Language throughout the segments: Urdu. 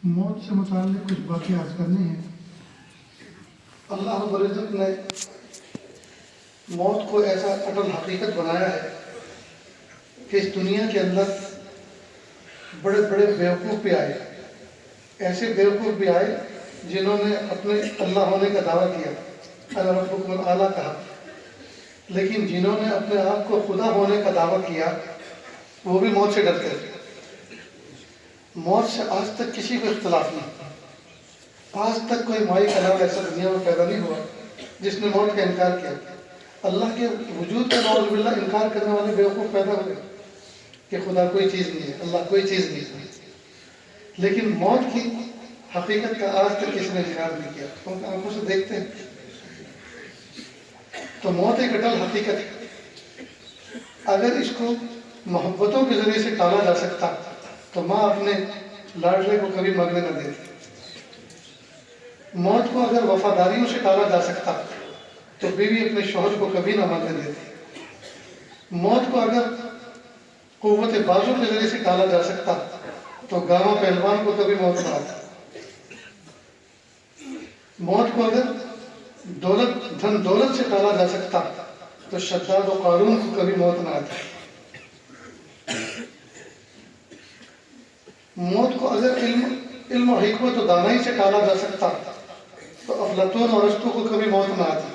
موت سے متعلق کچھ باتیں عرض کرنی ہیں۔ اللہ رب العزت نے موت کو ایسا اٹل حقیقت بنایا ہے کہ اس دنیا کے اندر بڑے بڑے بیوقوف بھی آئے، ایسے بیوقوف بھی آئے جنہوں نے اپنے اللہ ہونے کا دعویٰ کیا، انا ربکم الاعلیٰ کہا، لیکن جنہوں نے اپنے آپ کو خدا ہونے کا دعویٰ کیا وہ بھی موت سے ڈرتے تھے۔ موت سے آج تک کسی کو اختلاف نہیں، آج تک کوئی مائی کلام ایسا دنیا میں پیدا نہیں ہوا جس نے موت کا انکار کیا۔ اللہ کے وجود کا نعوذ باللہ انکار کرنے والے بیوقوف پیدا ہوئے کہ خدا کوئی چیز نہیں ہے، اللہ کوئی چیز نہیں ہے، لیکن موت کی حقیقت کا آج تک کسی نے انکار نہیں کیا، کیونکہ آنکھوں سے دیکھتے ہیں۔ تو موت ایک اٹل حقیقت ہے، اگر اس کو محبتوں کے ذریعے سے ٹالا جا سکتا تو ماں اپنے لاڈلے کو کبھی مرنے نہ دیتی۔ موت کو اگر وفاداریوں سے ٹالا جا سکتا تو بیوی اپنے شوہر کو کبھی نہ مرنے دیتی۔ موت کو اگر قوت بازو کے ذریعے سے ٹالا جا سکتا تو گاواں پہلوان کو کبھی موت نہ آتی۔ موت کو اگر دھن دولت سے ٹالا جا سکتا تو شداد و قارون کو کبھی موت نہ آتی۔ موت کو اگر علم و حکمت و دانائی سے ٹالا جا سکتا تو افلاطون اور ارسطو کو کبھی موت نہ آتی۔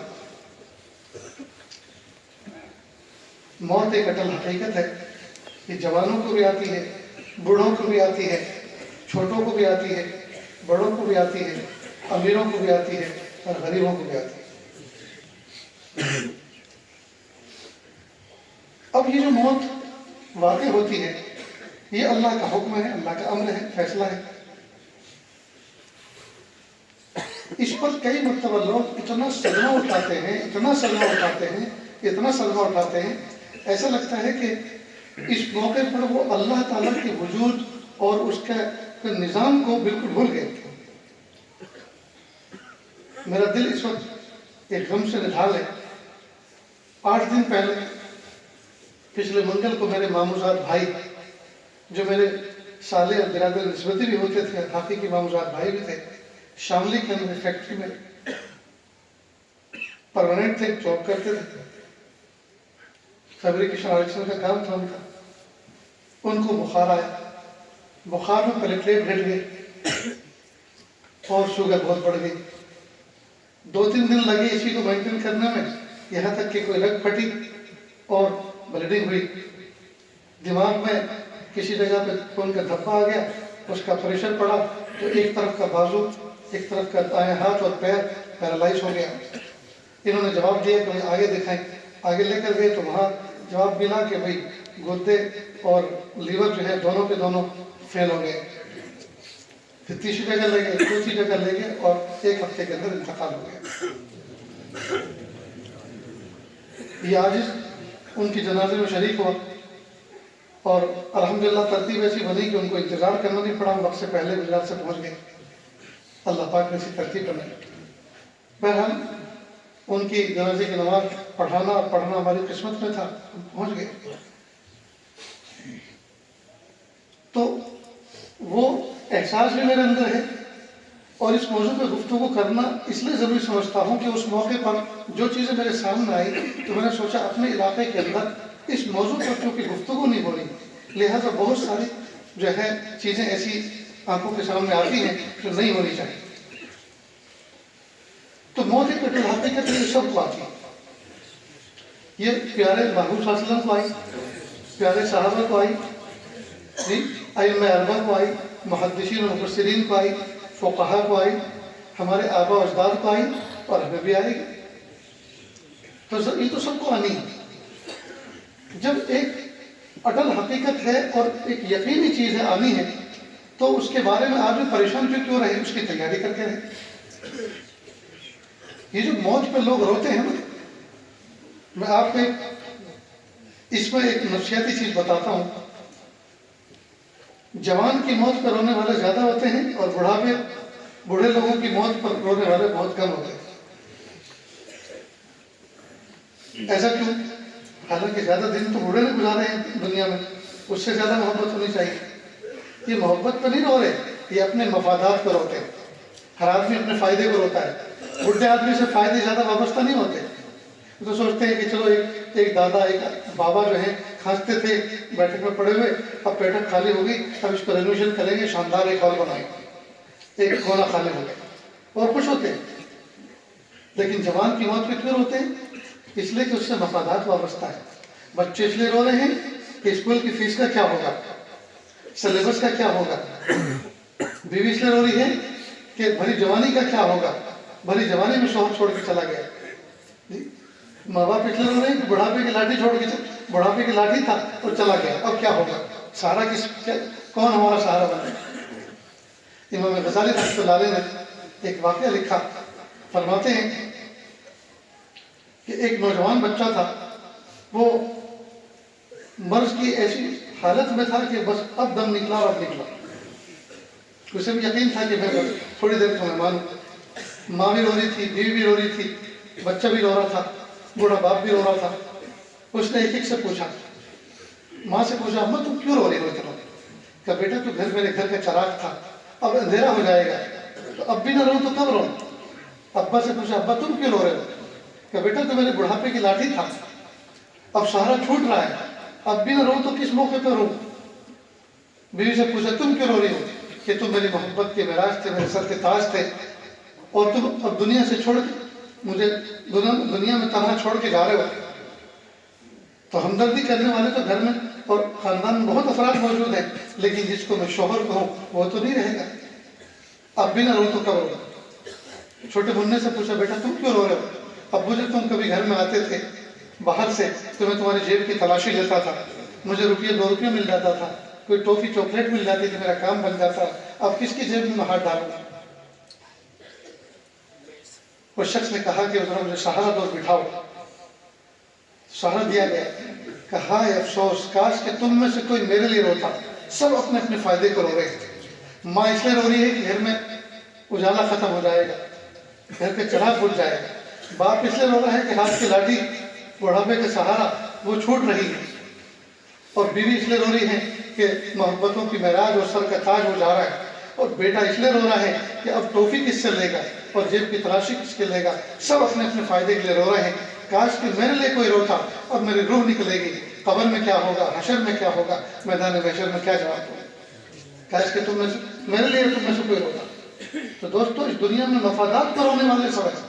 موت ایک اٹل حقیقت ہے، یہ جوانوں کو بھی آتی ہے، بوڑھوں کو بھی آتی ہے، چھوٹوں کو بھی آتی ہے، بڑوں کو بھی آتی ہے، امیروں کو بھی آتی ہے اور غریبوں کو بھی آتی ہے۔ اب یہ جو موت واقع ہوتی ہے یہ اللہ کا حکم ہے، اللہ کا امر ہے، فیصلہ ہے۔ اس پر کئی مرتبہ لوگ اتنا صدمہ اٹھاتے ہیں، اتنا صدمہ اٹھاتے ہیں، اتنا صدمہ اٹھاتے ہیں، ایسا لگتا ہے کہ اس موقع پر وہ اللہ تعالیٰ کے وجود اور اس کے نظام کو بالکل بھول گئے۔ میرا دل اس وقت ایک غم سے نڈھال ہے۔ 8 دن پہلے پچھلے منگل کو میرے ماموزاد بھائی جو میرے سالے اور برادر نسبتی بھی ہوتے تھے، حافی کے ماموزاد بھائی بھی تھے، شاملی کے اندر فیکٹری میں پرماننٹ تھے، جاب کرتے تھے، فیبریکیشن آرکشن کا کام تھا ان کا۔ ان کو بخار آیا، بخار میں پلیٹلیٹ گھٹ گئے اور شوگر بہت بڑھ گئی۔ 2-3 دن لگے اسی کو مینٹین کرنے میں، یہاں تک کہ کوئی رگ پھٹی اور بلیڈنگ ہوئی۔ دماغ میں کسی جگہ پہ خون کا دھبا آ گیا، اس کا پریشر پڑا تو ایک طرف کا بازو، ایک طرف کا دائیں ہاتھ اور پیر پیرالائز ہو گیا۔ انہوں نے جواب دیا کہ آگے دکھائیں، آگے لے کر گئے تو وہاں جواب ملا کہ بھئی گردے اور لیور جو ہے دونوں کے دونوں فیل ہو گئے۔ پھر تیسری جگہ لے گئے، چوتھی جگہ لے گئے اور 1 ہفتے کے اندر انتقال ہو گیا۔ یہ عاجز ان کی جنازے میں شریک ہوا اور الحمدللہ ترتیب ایسی بنی کہ ان کو انتظار کرنا نہیں پڑا، وقت سے پہلے گجرات سے پہنچ گئے۔ اللہ پاک نے اسی ترتیب بنائی۔ بہرحال ان کی جنازے کی نماز پڑھانا اور پڑھنا ہماری قسمت میں تھا، ہم پہنچ گئے۔ تو وہ احساس بھی میرے اندر ہے اور اس موضوع پہ گفتگو کرنا اس لیے ضروری سمجھتا ہوں کہ اس موقع پر جو چیزیں میرے سامنے آئی تو میں نے سوچا اپنے علاقے کے اندر اس موضوع پر چونکہ گفتگو نہیں ہو رہی، لہٰذا بہت ساری جو ہے چیزیں ایسی آنکھوں کے سامنے آتی ہیں جو نہیں ہونی چاہیے۔ تو موت ایک اٹل حقیقت ہے، یہ سب کو آتی ہے۔ یہ پیارے محبوب صلی اللہ علیہ وسلم کو آئی، پیارے صحابہ کو آئی، ائمہ اربعہ کو آئی، محدثین و مفسرین کو آئی، فقہاء کو آئی، ہمارے آباء و اجداد کو آئی اور ہمیں بھی آئے گی۔ تو یہ تو سب کو آنی ہے۔ جب ایک اٹل حقیقت ہے اور ایک یقینی چیز ہے آنی ہے تو اس کے بارے میں آدمی پریشان کیوں رہے، اس کی تیاری کر کے رہے۔ یہ جو موت پہ لوگ روتے ہیں نا، میں آپ کو اس میں ایک نفسیاتی چیز بتاتا ہوں۔ جوان کی موت پر رونے والے زیادہ ہوتے ہیں اور بوڑھے لوگوں کی موت پر رونے والے بہت کم ہوتے ہیں۔ ایسا کیوں؟ حالانکہ زیادہ دن تو بوڑھے نے گزارے ہیں دنیا میں، اس سے زیادہ محبت ہونی چاہیے۔ یہ محبت پہ نہیں رو رہے، یہ اپنے مفادات کو روتے ہیں. ہر آدمی اپنے فائدے کو روتا ہے. بڈھے آدمی سے فائدے زیادہ وابستہ نہیں ہوتے. تو سوچتے ہیں کہ چلو ایک دادا ایک بابا جو ہیں کھانستے تھے بیٹھک میں پڑے ہوئے, اب بیٹھک خالی ہوگی, اب اس کو رینوویشن کریں گے, شاندار ایک ہال بنائیں گے, ایک کونا خالی ہو گیا, اور خوش ہوتے ہیں. لیکن جوان کی موت پہ کیوں روتے ہیں؟ اس لیے کہ اس سے مفادات وابستہ ہے. بچے اس لیے رو رہے ہیں کہ اسکول کی فیس کا کیا ہوگا, سلیبس کا کیا ہوگا. بیوی اس لیے رو رہی ہے کہ بھری جوانی کا کیا ہوگا, بھری جوانی میں شوہر چھوڑ کے چلا گیا. ماں باپ اس لیے رو رہے ہیں کہ بڑھاپے کی لاٹھی چھوڑ کے, بڑھاپے کی لاٹھی تھا اور چلا گیا, اب کیا ہوگا, سہارا کون ہمارا سہارا بنے. امام غزالی رحمۃ اللہ علیہ نے ایک واقعہ لکھا. فرماتے ہیں کہ ایک نوجوان بچہ تھا, وہ مرض کی ایسی حالت میں تھا کہ بس اب دم نکلا اور اب نکلا. اسے بھی یقین تھا کہ میں بس تھوڑی دیر کو مہمان ہوں. ماں بھی رو رہی تھی, بیوی بھی رو رہی تھی, بچہ بھی رو رہا تھا, بوڑھا باپ بھی رو رہا تھا. اس نے ایک سے پوچھا, ماں سے پوچھا, اماں تم کیوں رو رہی ہو اتنا؟ کہ بیٹا تو میرے گھر کا چراغ تھا, اب اندھیرا ہو جائے گا, تو اب بھی نہ رو تو کب رو؟ ابا سے پوچھا, ابا تم کیوں رو رہے ہو؟ کہ بیٹا تو میرے بڑھاپے کی لاٹھی تھا, اب سہارا چھوٹ رہا ہے, اب بھی نہ رو تو کس موقع پہ رو؟ بیوی سے پوچھا, تم کیوں رو رہی ہو؟ کہ تم میری محبت کے معراج تھے, میرے سر کے تاج تھے, اور تم اب دنیا سے چھوڑ کے مجھے دنیا میں تنہا چھوڑ کے جا رہے ہو. تو ہمدردی کرنے والے تو گھر میں اور خاندان میں بہت افراد موجود ہیں, لیکن جس کو میں شوہر کہوں وہ تو نہیں رہے گا. اب بھی نہ رو تو کب رو؟ چھوٹے منع سے پوچھا, بیٹا تم کیوں رو رہے ہو؟ ابو جب تم کبھی گھر میں آتے تھے باہر سے تو میں تمہاری جیب کی تلاشی لیتا تھا, مجھے ₹2 مل جاتا تھا, کوئی ٹافی چاکلیٹ مل جاتی تھی, میرا کام بن جاتا. اب کس کی جیب میں ہاتھ ڈالوں؟ اس شخص نے کہا کہ ذرا مجھے سہارا دو, بٹھاؤ. سہارا دیا گیا. کہا افسوس, کاش کہ تم میں سے کوئی میرے لیے روتا. سب اپنے اپنے فائدے کو رو رہے ہیں. ماں اس لیے رو رہی ہے کہ گھر میں اجالا ختم ہو جائے گا, گھر کے چراغ بجھ جائے گا. باپ اس لیے رو رہا ہے کہ ہاتھ کی لاٹھی, بڑھاپے کا سہارا وہ چھوٹ رہی ہے. اور بیوی اس لیے رو رہی ہے کہ محبتوں کی معراج اور سر کا تاج ہو جا رہا ہے. اور بیٹا اس لیے رو رہا ہے کہ اب ٹوفی کس سے لے گا اور جیب کی تلاشی کس کے لے گا. سب اپنے اپنے فائدے کے لیے رو رہے ہیں. کاش کہ میرے لیے کوئی روتا, اب میری روح نکلے گی, قبر میں کیا ہوگا, حشر میں کیا ہوگا, میدان محشر میں کیا جواب ہوگا. کاش کہ میرے لیے تم میں سے کوئی روتا. تو دوستو, اس دنیا میں مفادات پر رونے والے سب ہیں.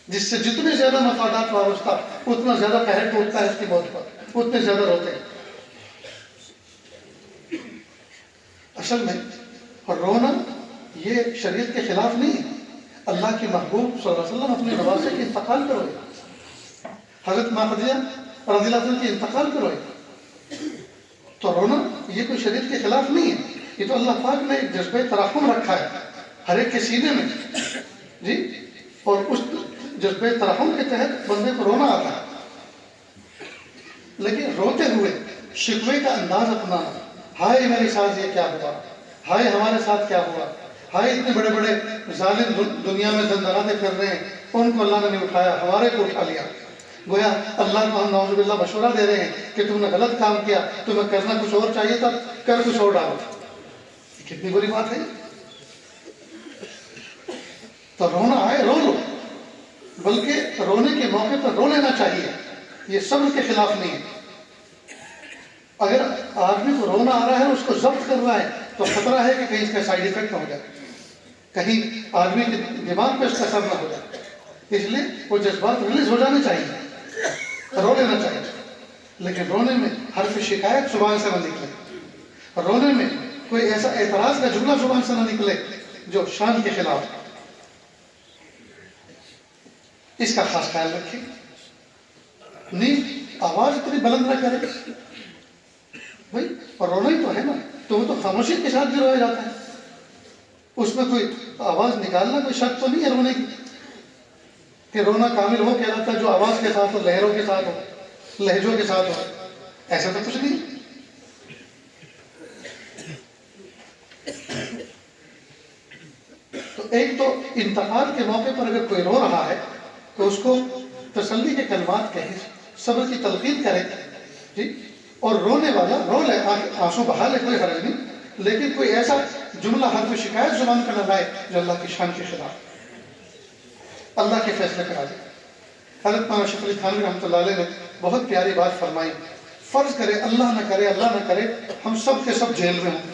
جس سے جتنے زیادہ مفادات وابستہ, اتنا زیادہ قہر ٹوٹتا ہے اس کی موت پر, اتنے زیادہ روتے ہیں. اصل میں اور رونا یہ شریعت کے خلاف نہیں ہے. اللہ کے محبوب صلی اللہ علیہ وسلم اپنے نواسے کے انتقال پر روئے, حضرت ماں خدیجہ رضی اللہ عنہ کے انتقال پر روئے. تو رونا یہ کوئی شریعت کے خلاف نہیں ہے. یہ تو اللہ پاک نے ایک جذبہ ترحم رکھا ہے ہر ایک کے سینے میں, جی, اور اس جذبہ ترحم کے تحت بندے کو رونا آتا ہے. لیکن روتے ہوئے شکوے کا انداز اپنانا, ہائے میرے ساتھ یہ کیا ہوا, ہائے ہمارے ساتھ کیا ہوا, ہائے اتنے بڑے بڑے ظالم دنیا میں دندناتے پھر رہے ہیں, ان کو اللہ نے نہیں اٹھایا, ہمارے کو اٹھا لیا. گویا اللہ کو ہم نعوذ باللہ مشورہ دے رہے ہیں کہ تم نے غلط کام کیا, تمہیں کرنا کچھ اور چاہیے تھا, کر کچھ اور ڈالو. کتنی بری بات ہے. تو رونا آئے رو لو, بلکہ رونے کے موقع پر رو لینا چاہیے. یہ صبر کے خلاف نہیں ہے. اگر آدمی کو رونا آ رہا ہے, اس کو ضبط کر رہا ہے, تو خطرہ ہے کہ کہیں اس کا سائیڈ ایفیکٹ نہ ہو جائے, کہیں آدمی کے دماغ پہ اس کا اثر نہ ہو جائے. اس لیے وہ جذبات ریلیز ہو جانے چاہیے, رو لینا چاہیے. لیکن رونے میں حرف شکایت زبان سے نہ نکلے, رونے میں کوئی ایسا اعتراض کا جملہ زبان سے نہ نکلے جو شان کے خلاف. اس کا خاص خیال رکھیں. نیند آواز اتنی بلند نہ کرے بھائی, اور رونا ہی تو ہے نا, تو وہ تو خاموشی کے ساتھ بھی رویا جاتا ہے. اس میں کوئی آواز نکالنا کوئی شرط تو نہیں ہے رونے کی, کہ رونا کامل وہ کہلاتا ہے جو آواز کے ساتھ ہو, لہروں کے ساتھ ہو, لہجوں کے ساتھ ہو. ایسا تو کچھ نہیں. تو ایک تو انتقال کے موقع پر اگر کوئی رو رہا ہے تو اس کو تسلی کے کلمات کہیں, صبر کی تلقین کرے, جی, اور رونے والا رو لے, آنسو بہا لے, کوئی حرج نہیں. لیکن کوئی ایسا جملہ حرف شکایت زبان کا نہ لائے جو اللہ کی شان کے خلاف اللہ کے فیصلے کرا دے۔ حضرت مولانا اشرف علی تھانوی رحمۃ اللہ علیہ نے بہت پیاری بات فرمائی، فرض کرے اللہ نہ کرے ہم سب کے سب جیل میں ہوں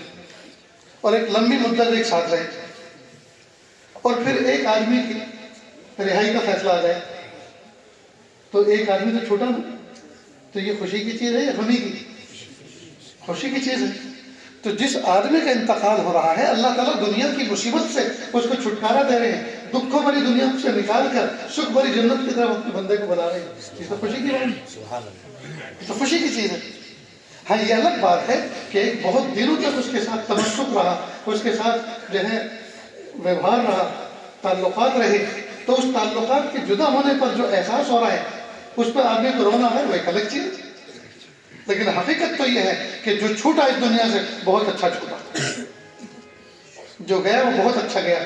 اور ایک لمبی مدت ایک ساتھ رہے، اور پھر ایک آدمی کی رہائی کا فیصلہ آ جائے، تو ایک آدمی تو چھوٹا نا، تو یہ خوشی کی چیز ہے یا غمی کی؟ خوشی کی چیز ہے۔ تو جس آدمی کا انتقال ہو رہا ہے اللہ تعالیٰ دنیا کی مصیبت سے اس کو چھٹکارا دے رہے ہیں، دکھوں بھری دنیا سے نکال کر سکھ بھری جنت کی طرف اپنے بندے کو بنا رہے ہیں، یہ تو خوشی کی بات ہے، یہ تو خوشی کی چیز ہے۔ ہاں یہ الگ بات ہے کہ بہت دنوں تک اس کے ساتھ تمسک رہا، اس کے ساتھ جو ہے ویوہار رہا، تعلقات رہے، تو اس تعلقات کے جدا ہونے پر جو احساس ہو رہا ہے اس پہ آدمی کو رونا ہے، وہ ایک الگ چیز۔ لیکن حقیقت تو یہ ہے کہ جو چھوٹا اس دنیا سے بہت اچھا چھوٹا، جو گیا وہ بہت اچھا گیا،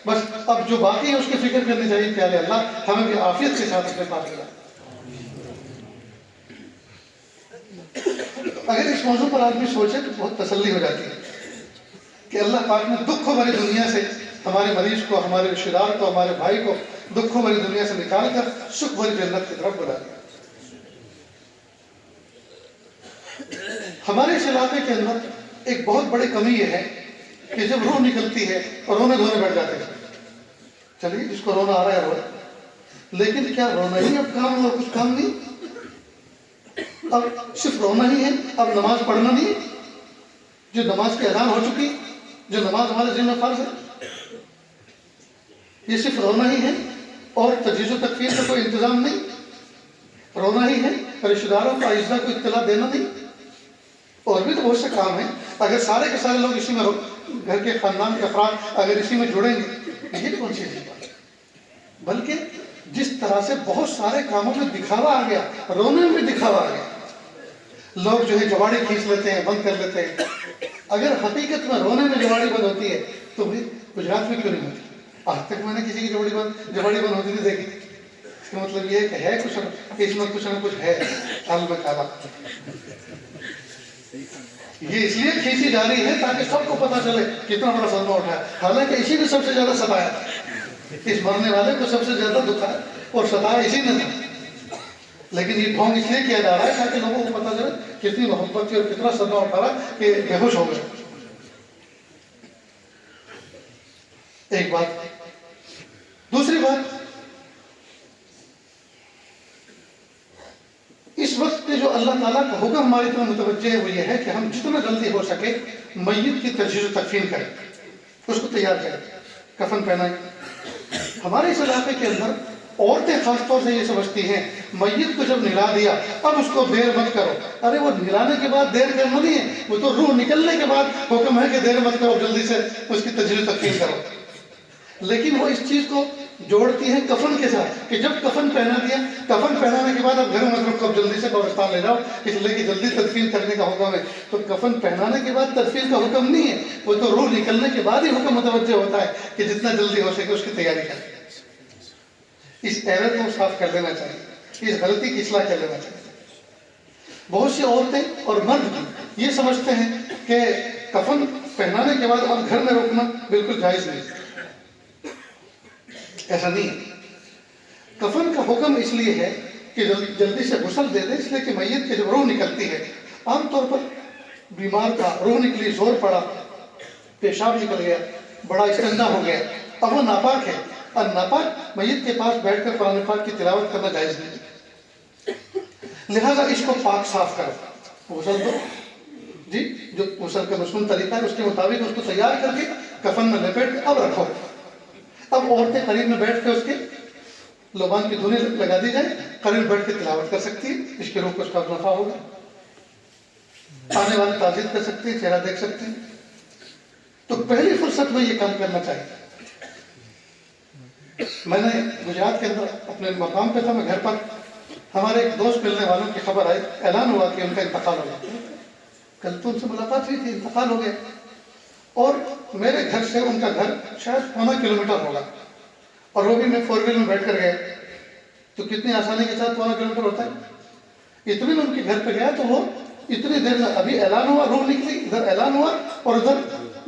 بس اب جو باقی ہے اس کی فکر کرنی چاہیے پیارے اللہ ہمیں بھی عافیت کے ساتھ اپنے پاس ملا۔ اگر اس موضوع پر آدمی سوچے تو بہت تسلی ہو جاتی ہے کہ اللہ پاک نے دکھوں بھری دنیا سے ہمارے مریض کو، ہمارے رشتہ دار کو، ہمارے بھائی کو دکھوں بھری دنیا سے نکال کر سکھ بھری جنت کی طرف بلا دیا۔ ہمارے اس علاقے کے اندر ایک بہت بڑی کمی یہ ہے کہ جب روح نکلتی ہے اور رونے دھونے بیٹھ جاتے ہیں، چلیے جس کو رونا آ رہا ہے رو، لیکن کیا رونا ہی اب کام اور کچھ کام نہیں؟ اب صرف رونا ہی ہے، اب نماز پڑھنا نہیں؟ جو نماز کی اذان ہو چکی، جو نماز ہمارے ذمہ فرض ہے، یہ صرف رونا ہی ہے اور تجہیز و تکفیر کا کوئی انتظام نہیں؟ رونا ہی ہے، رشتہ داروں کو اعزاء کو اطلاع دینا نہیں؟ اور بھی تو بہت سے کام ہیں۔ اگر سارے کے سارے لوگ اسی میں گھر کے خاندان کے افراد اگر اسی میں جڑیں گے، یہ کون سی بات؟ بلکہ جس طرح سے بہت سارے کاموں میں دکھاوا آ گیا، رونے میں دکھاوا آ گیا، لوگ جو ہے جواڑی کھینچ لیتے ہیں، بند کر لیتے ہیں۔ اگر حقیقت میں رونے میں جواڑی بند ہوتی ہے تو بھی گجرات میں کیوں نہیں ہوتی؟ آج تک میں نے کسی کی جواڑی بند ہوتی نہیں دیکھی۔ اس کا مطلب یہ ہے کہ ہے کچھ، اس میں کچھ نہ کچھ ہے، حال میں کالا۔ یہ اس لیے کھینچی جا رہی ہے تاکہ سب کو پتا چلے کتنا بڑا صدمہ اٹھا ہے، حالانکہ اسی نے سب سے زیادہ ستایا، اس مرنے والے کو سب سے زیادہ دکھا اور ستایا اسی نے تھا، لیکن یہ ڈھونگ اس لیے کیا جا رہا ہے تاکہ لوگوں کو پتا چلے کتنی محبت تھی اور کتنا صدمہ اٹھا رہا کہ بے ہوش ہو گئے۔ ایک بات۔ دوسری بات، اس وقت پہ جو اللہ تعالیٰ کا حکم ہماری طرف متوجہ ہے وہ یہ ہے کہ ہم جتنا جلدی ہو سکے میت کی تجہیز و تکفین کریں، اس کو تیار کریں، کفن پہنائیں۔ ہمارے اس علاقے کے اندر عورتیں خاص طور سے یہ سمجھتی ہیں میت کو جب نلا دیا اب اس کو دیر مت کرو۔ ارے وہ نلانے کے بعد دیر کرنا نہیں ہے، وہ تو روح نکلنے کے بعد حکم ہے کہ دیر مت کرو، جلدی سے اس کی تجہیز و تکفین کرو۔ لیکن وہ اس چیز کو جوڑتی ہیں کفن کے ساتھ کہ جب کفن پہنا دیا، کفن پہنانے کے بعد اب گھر مت رکھو، اب جلدی سے قبرستان لے جاؤ، اس لیے کہ جلدی تدفین کرنے کا حکم ہے۔ تو کفن پہنانے کے بعد تدفین کا حکم نہیں ہے، وہ تو روح نکلنے کے بعد ہی حکم متوجہ ہوتا ہے کہ جتنا جلدی ہو سکے اس کی تیاری کریں۔ اس ایرر کو صاف کر لینا چاہیے، اس غلطی کی اصلاح کر لینا چاہیے۔ بہت سی عورتیں اور مرد یہ سمجھتے ہیں کہ کفن پہنانے کے بعد اب گھر میں رکنا بالکل جائز نہیں، ایسا نہیں ہے۔ کفن کا حکم اس لیے ہے کہ جلدی سے غسل دے دیں، اس لیے کہ میت کی جب روح نکلتی ہے، عام طور پر بیمار کا روح نکلی، زور پڑا، پیشاب نکل گیا، بڑا استنجا ہو گیا، اب وہ ناپاک ہے، اور ناپاک میت کے پاس بیٹھ کر قرآن پاک کی تلاوت کرنا جائز نہیں، لہذا اس کو پاک صاف کرو، غسل دو جی، جو غسل کا مصنون طریقہ ہے اس کے مطابق اس کو تیار کر کے کفن میں لپیٹ کے اب رکھو۔ اب عورتیں قریب میں بیٹھ کے اس کے لبان کی دھنیں لگا دی جائے، قریب بیٹھ کے تلاوت کر سکتی ہے، اس کے روح کو اس کا نفع ہوگا، آنے والے تعزیت کر سکتی ہے، چہرہ دیکھ سکتی ہے۔ تو پہلی فرصت میں یہ کام کرنا چاہیے۔ میں نے گجرات کے اندر اپنے مقام پہ تھا، میں گھر پر، ہمارے ایک دوست ملنے والوں کی خبر آئی، اعلان ہوا کہ ان کا انتقال ہو گیا۔ کل تو ان سے ملاقات ہوئی تھی، انتقال ہو گیا، اور میرے گھر سے ان کا گھر شاید 1.25 کلومیٹر ہوگا، اور وہ بھی میں 4 ویل میں بیٹھ کر گیا، تو کتنی آسانی کے ساتھ 1.25 کلومیٹر ہوتا ہے۔ اتنے میں ان کے گھر پہ گیا تو وہ اتنی دیر میں ابھی اعلان ہوا، روح نکلی، ادھر اعلان ہوا اور ادھر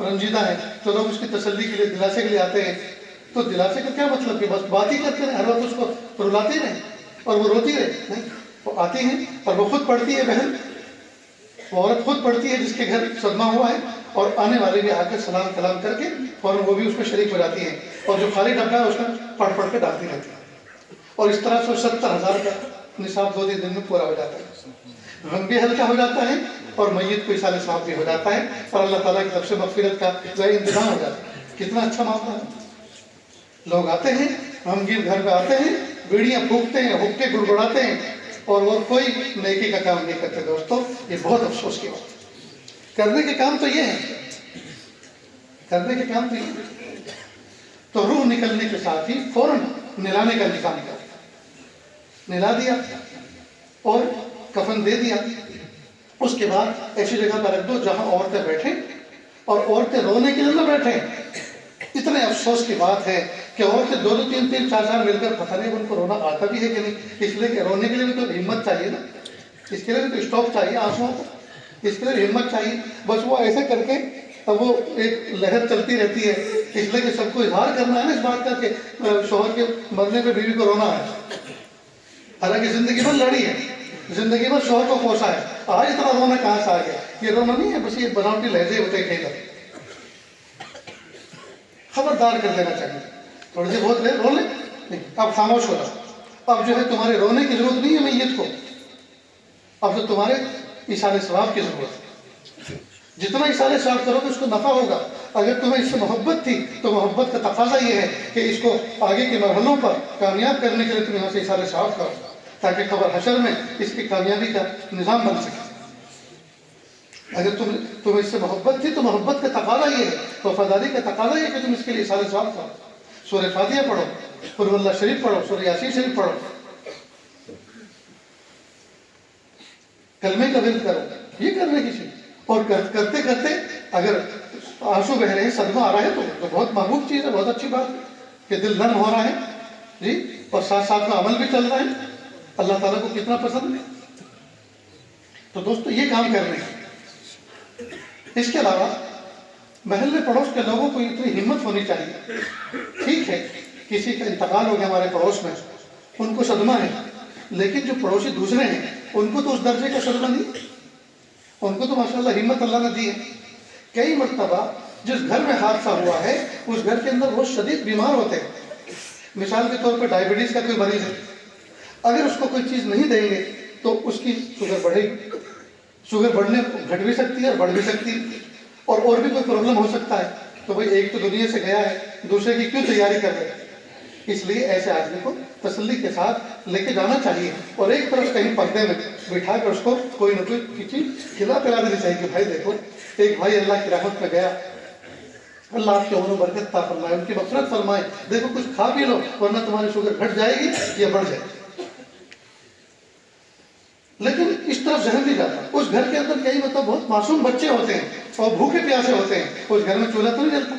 رنجیدہ ہیں تو لوگ اس کی تسلی کے لیے دلاسے کے لیے آتے ہیں. تو دلاسے کا کیا مطلب کہ بس بات ہی کرتے رہے ہر وقت اس کو رلاتے رہے اور وہ روتی رہے؟ نہیں، وہ آتی ہیں اور وہ خود پڑھتی ہے. بہن وہ عورت خود پڑھتی ہے جس کے گھر صدمہ ہوا ہے، اور آنے والے بھی آ کر سلام کلام کر کے فوراً وہ بھی اس میں شریک ہو جاتی ہیں، اور جو خالی ڈبہ ہے اس میں پڑھ کے ڈالتی رہتی ہے. اور اس طرح سے 70,000 کا نصاب 2 دن میں پورا ہو جاتا ہے. غم بھی ہلکا ہو جاتا ہے اور میت کو ایصال ثواب بھی ہو جاتا ہے، اور اللہ تعالیٰ کی طرف سے مغفرت کا جو ہے انتظام ہو جاتا ہے. کتنا اچھا معاملہ ہے. لوگ آتے ہیں، غمگین گھر پہ آتے ہیں، بیڑیاں پھونکتے ہیں، حقے گڑگڑاتے ہیں، اور وہ کوئی نیکی کا کام نہیں کرتے. دوستو یہ بہت افسوس کی بات ہے. کرنے کے کام تو یہ ہے، کرنے کے کام تو یہ ہے. تو روح نکلنے کے ساتھ ہی فوراً نلانے کا نظام کیا، نلا دیا اور کفن دے دیا. اس کے بعد ایسی جگہ پر رکھ دو جہاں عورتیں بیٹھیں، اور عورتیں رونے کے لیے نہ بیٹھیں. اتنے افسوس کی بات ہے کہ عورتیں 2 3 4 مل کر پتہ نہیں ان کو رونا آتا بھی ہے کہ نہیں. اس لیے کہ رونے کے لیے بھی تو ہمت چاہیے نا، اس کے لیے بھی تو اسٹاپ چاہیے آنسوؤں کو، اس کے لیے ہمت چاہیے. بس وہ ایسے کر کے اب وہ ایک لہر چلتی رہتی ہے، اس لیے کہ سب کو اظہار کرنا ہے نا اس بات کا کہ شوہر کے مرنے پہ بیوی کو رونا ہے. حالانکہ زندگی بھر لڑی ہے، زندگی بھر شوہر کو کوسا ہے، آج اتنا رونا کہاں سے آ گیا؟ یہ رونا نہیں ہے، بس یہ بناوٹی لہجے ہوتے ہیں کہیں. خبردار کر دینا چاہیے. تھوڑی سی بہت رو لیں، نہیں اب خاموش ہو جاؤ. اب جو ہے تمہارے رونے کی ضرورت نہیں ہے میت کو، اب تو تمہارے ایصال ثواب کی ضرورت ہے. جتنا ایصال ثواب کرو گے اس کو نفع ہوگا. اگر تمہیں اس سے محبت تھی تو محبت کا تقاضا یہ ہے کہ اس کو آگے کے مرحلوں پر کامیاب کرنے کے لیے تم یہاں سے ایصال ثواب کرو، تاکہ قبر حشر میں اس کی کامیابی کا نظام بن سکے. اگر تمہیں اس سے محبت تھی تو محبت کا تقاضا یہ ہے، وفاداری کا تقاضا یہ ہے کہ تم اس کے لیے ایصال ثواب کرو. سورہ فاتحہ پڑھو، قل ہو اللہ شریف پڑھو، سورہ یاسین شریف پڑھو، کلمے کا ورد کرو. یہ کرنے کی چیز. اور کرتے کرتے اگر آنسو بہ رہے ہیں، صدمہ آ رہا ہے تو بہت محبوب چیز ہے، بہت اچھی بات ہے کہ دل نرم ہو رہا ہے جی، اور ساتھ ساتھ میں عمل بھی چل رہا ہے. اللہ تعالیٰ کو کتنا پسند ہے. تو دوستو یہ کام کرنے ہیں. اس کے علاوہ محلے پڑوس کے لوگوں کو اتنی ہمت ہونی چاہیے. ٹھیک ہے کسی کا انتقال ہو گیا ہمارے پڑوس میں، ان کو صدمہ ہے، لیکن جو پڑوسی دوسرے ہیں ان کو تو اس درجے کا صدمہ نہیں، ان کو تو ماشاءاللہ ہمت اللہ نے دی ہے. کئی مرتبہ جس گھر میں حادثہ ہوا ہے اس گھر کے اندر وہ شدید بیمار ہوتے ہیں. مثال کے طور پر ڈائبٹیز کا کوئی مریض ہے، اگر اس کو کوئی چیز نہیں دیں گے تو اس کی شوگر بڑھے گی. شوگر بڑھنے گھٹ بھی سکتی ہے اور بڑھ بھی سکتی ہے، اور بھی کوئی پرابلم ہو سکتا ہے. تو بھائی ایک تو دنیا سے گیا ہے، دوسرے کی کیوں تیاری کر رہے ہیں؟ اس لیے ایسے آدمی کو تسلی کے ساتھ لے کے جانا چاہیے، اور ایک طرف کہیں پردے میں بٹھا کر اس کو کوئی نہ کوئی چیز کھلا پلا دینی چاہیے کہ بھائی دیکھو ایک بھائی اللہ کی رحمت میں گیا، اللہ آپ کے عمر و برکت عطا فرمائے، ان کی مغفرت فرمائے، دیکھو کچھ کھا پی لو ورنہ تمہاری شوگر گھٹ جائے گی یا بڑھ جائے گی. لیکن اس طرف ذہن نہیں جاتا. اس گھر کے اندر کئی مطلب بہت معصوم بچے ہوتے ہیں اور بھوکے پیاسے ہوتے ہیں، اس گھر میں چولہا تو نہیں جلتا،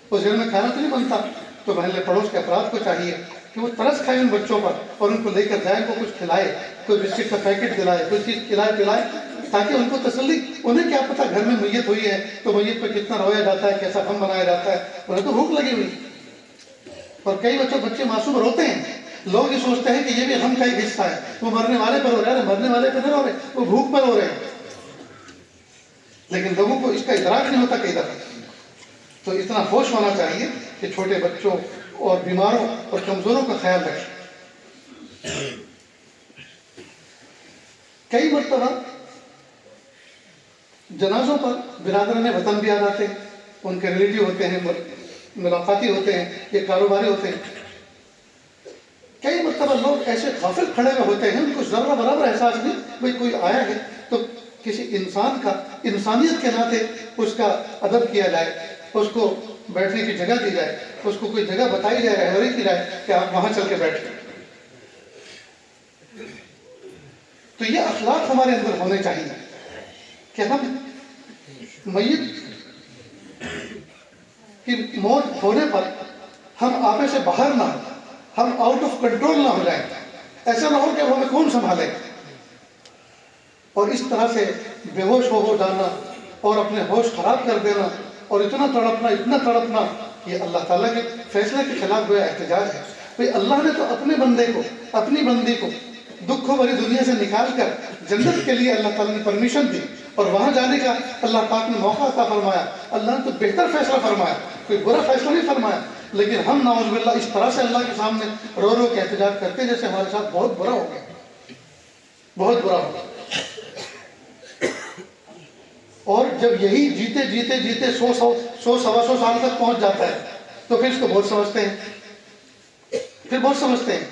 اس گھر میں کھانا تو نہیں بنتا. تو محلے پڑوس کے افراد کو چاہیے کہ وہ ترس کھائے ان بچوں پر اور ان کو لے کر جائے، کو کچھ کھلائے، کوئی بسکٹ کا پیکٹ دلائے، کوئی چیز کھلائے پلائے، تاکہ ان کو تسلی. انہیں کیا پتا گھر میں میت ہوئی ہے تو میت پہ کتنا رویا جاتا ہے، کیسا غم منایا جاتا ہے، انہیں تو بھوک لگی ہوئی. اور کئی بچے معصوم روتے ہیں، لوگ یہ سوچتے ہیں کہ یہ بھی غم کا ایک حصہ ہے، وہ مرنے والے پر ہو رہا ہے، مرنے والے پہ نہیں رو رہے، وہ بھوک پر ہو رہے ہیں. لیکن لوگوں کو اس کا ادراک نہیں ہوتا کئی دفعہ. تو اتنا ہوش ہونا چاہیے کہ چھوٹے بچوں اور بیماروں اور کمزوروں کا خیال رکھیں. کئی مرتبہ جنازوں پر برادران وطن بھی آ جاتے ہیں، ان کے ریلیٹیو ہوتے ہیں، ملاقاتی ہوتے ہیں، یہ کاروباری ہوتے ہیں. کئی مرتبہ لوگ ایسے غافل کھڑے ہوئے ہوتے ہیں، ان کو ذرہ برابر احساس نہیں بھئی کوئی آیا ہے تو کسی انسان کا انسانیت کے ناطے اس کا ادب کیا جائے، اس کو بیٹھنے کی جگہ دی جائے، اس کو کوئی جگہ بتائی جائے، رہبری کی جائے کہ آپ وہاں چل کے بیٹھیں. تو یہ اخلاق ہمارے اندر ہونے چاہیے کہ ہم میت کی موت ہونے پر ہم آپے سے باہر نہ ہوں، ہم آؤٹ آف کنٹرول نہ ہو جائیں. ایسا نہ ہو کہ اب ہمیں کون سنبھالے، اور اس طرح سے بے ہوش ہو جانا اور اپنے ہوش خراب کر دینا اور اتنا تڑپنا، یہ اللہ تعالیٰ کے فیصلے کے خلاف گویا احتجاج ہے۔ بھئی اللہ نے تو اپنے بندے کو، اپنی بندی کو دکھوں بھری دنیا سے نکال کر جنت کے لیے اللہ تعالیٰ نے پرمیشن دی، اور وہاں جانے کا اللہ پاک نے موقع عطا فرمایا۔ اللہ نے تو بہتر فیصلہ فرمایا، کوئی برا فیصلہ نہیں فرمایا، لیکن ہم نعوذ باللہ اس طرح سے اللہ کے سامنے رو رو کے احتجاج کرتے ہیں جیسے ہمارے ساتھ بہت برا ہو گیا، بہت برا ہو گیا۔ اور جب یہی جیتے 100 سال تک پہنچ جاتا ہے تو پھر اس کو بہت سمجھتے ہیں،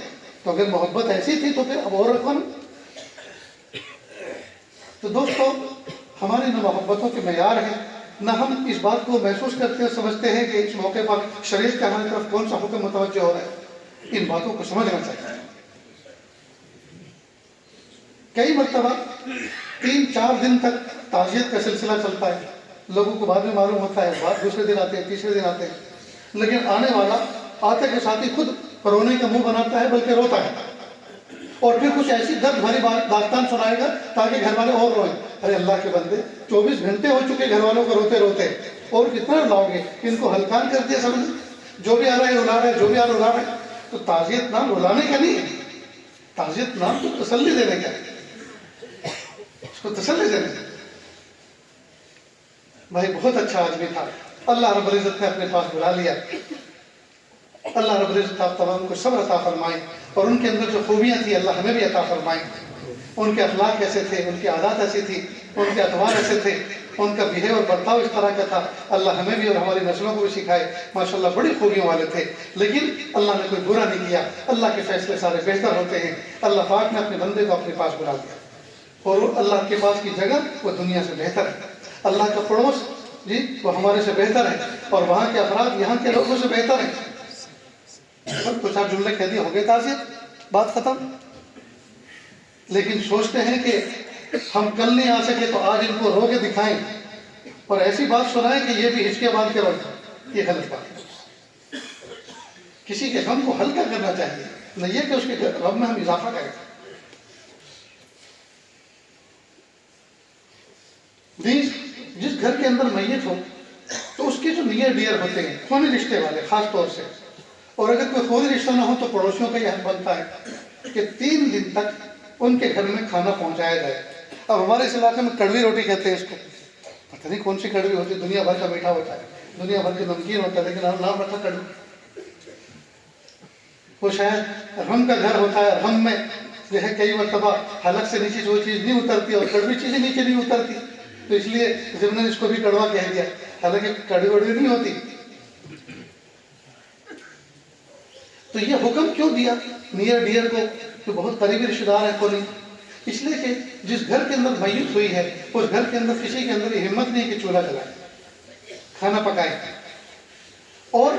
تو اگر محبت ایسی تھی تو پھر اب اور رکھو نا۔ تو دوستو، ہماری نہ محبتوں کے معیار ہیں، نہ ہم اس بات کو محسوس کرتے ہیں، سمجھتے ہیں کہ اس موقع پر شریعت کا ہماری طرف کون سا حکم متوجہ ہو رہا ہے۔ ان باتوں کو سمجھنا چاہیے۔ کئی مرتبہ 3-4 دن تک تعزیت کا سلسلہ چلتا ہے، لوگوں کو بعد میں معلوم ہوتا ہے، بعد دوسرے دن آتے ہیں، تیسرے دن آتے ہیں، لیکن آنے والا آتے کے ساتھ ہی خود رونے کا منہ بناتا ہے، بلکہ روتا ہے، اور پھر کچھ ایسی درد بھری داستان سنائے گا تاکہ گھر والے اور روئیں۔ ارے اللہ کے بندے، 24 گھنٹے ہو چکے گھر والوں کو روتے اور کتنا رلاؤ گے؟ ان کو ہلکان کر دیا سمجھ، جو بھی آ رہا ہے رلا رہا ہے، جو بھی آ رہا ہے رلا رہا ہے۔ تو تعزیت نام رلانے کا نہیں ہے، تعزیت نام تو تسلی دینے کا ہے، اس کو تسلی دینے کا۔ بھائی بہت اچھا آدمی تھا، اللہ رب العزت نے اپنے پاس بلا لیا۔ اللہ رب العزت آپ تمام کو صبر عطا فرمائیں، اور ان کے اندر جو خوبیاں تھیں اللہ ہمیں بھی عطا فرمائیں۔ ان کے اخلاق کیسے تھے، ان کی عادات ایسی تھی، ان کے اطوار ایسے تھے، ان کا بہیو اور برتاؤ اس طرح کا تھا، اللہ ہمیں بھی اور ہماری نسلوں کو بھی سکھائے۔ ماشاءاللہ بڑی خوبیوں والے تھے، لیکن اللہ نے کوئی برا نہیں کیا۔ اللہ کے فیصلے سارے بہتر ہوتے ہیں۔ اللہ پاک نے اپنے بندے کو اپنے پاس بلا لیا، اور اللہ کے پاس کی جگہ وہ دنیا سے بہتر ہے۔ اللہ کا پڑوس جی وہ ہمارے سے بہتر ہے، اور وہاں کے افراد یہاں کے لوگوں سے بہتر ہیں۔ کچھ آپ جملے کہہ دیے، ہو گئے تعزیت، بات ختم۔ لیکن سوچتے ہیں کہ ہم کل نہیں آ سکے تو آج ان کو رو کے دکھائیں اور ایسی بات سنائیں کہ یہ بھی ہچکیاں باندھ کے روئیں۔ یہ غلط بات ہے۔ کسی کے غم کو ہلکا کرنا چاہیے، نہ یہ کہ اس کے غم میں ہم اضافہ کریں۔ جس گھر کے اندر میت ہو تو اس کے جو نیئر ڈیئر ہوتے ہیں، خونی رشتے والے خاص طور سے، اور اگر کوئی خونی رشتہ نہ ہو تو پڑوسیوں کا یہ حق بنتا ہے کہ 3 دن تک ان کے گھر میں کھانا پہنچایا جائے۔ اب ہمارے اس علاقے میں کڑوی روٹی کہتے ہیں اس کو، پتہ نہیں کون سی کڑوی ہوتی ہے، دنیا بھر کا میٹھا ہوتا ہے، دنیا بھر کے نمکین ہوتا ہے، لیکن نام رکھا کڑوی۔ وہ شاید رحم کا گھر ہوتا ہے، رحم میں جو ہے کئی مرتبہ حلق سے نیچے جو چیز نہیں اترتی اور کڑوی چیزیں نیچے نہیں اترتی، تو اس لیے ضمن اس کو بھی کڑوا کہہ دیا، حالانکہ کڑوی وڑوی نہیں ہوتی۔ تو یہ حکم کیوں دیا نیئر ڈیئر کو، جو بہت قریبی رشتہ دار ہے کوئی؟ اس لیے کہ جس گھر کے اندر میت ہوئی ہے اس گھر کے اندر کسی کے اندر یہ ہمت نہیں کہ چولہا جلائے، کھانا پکائے۔ اور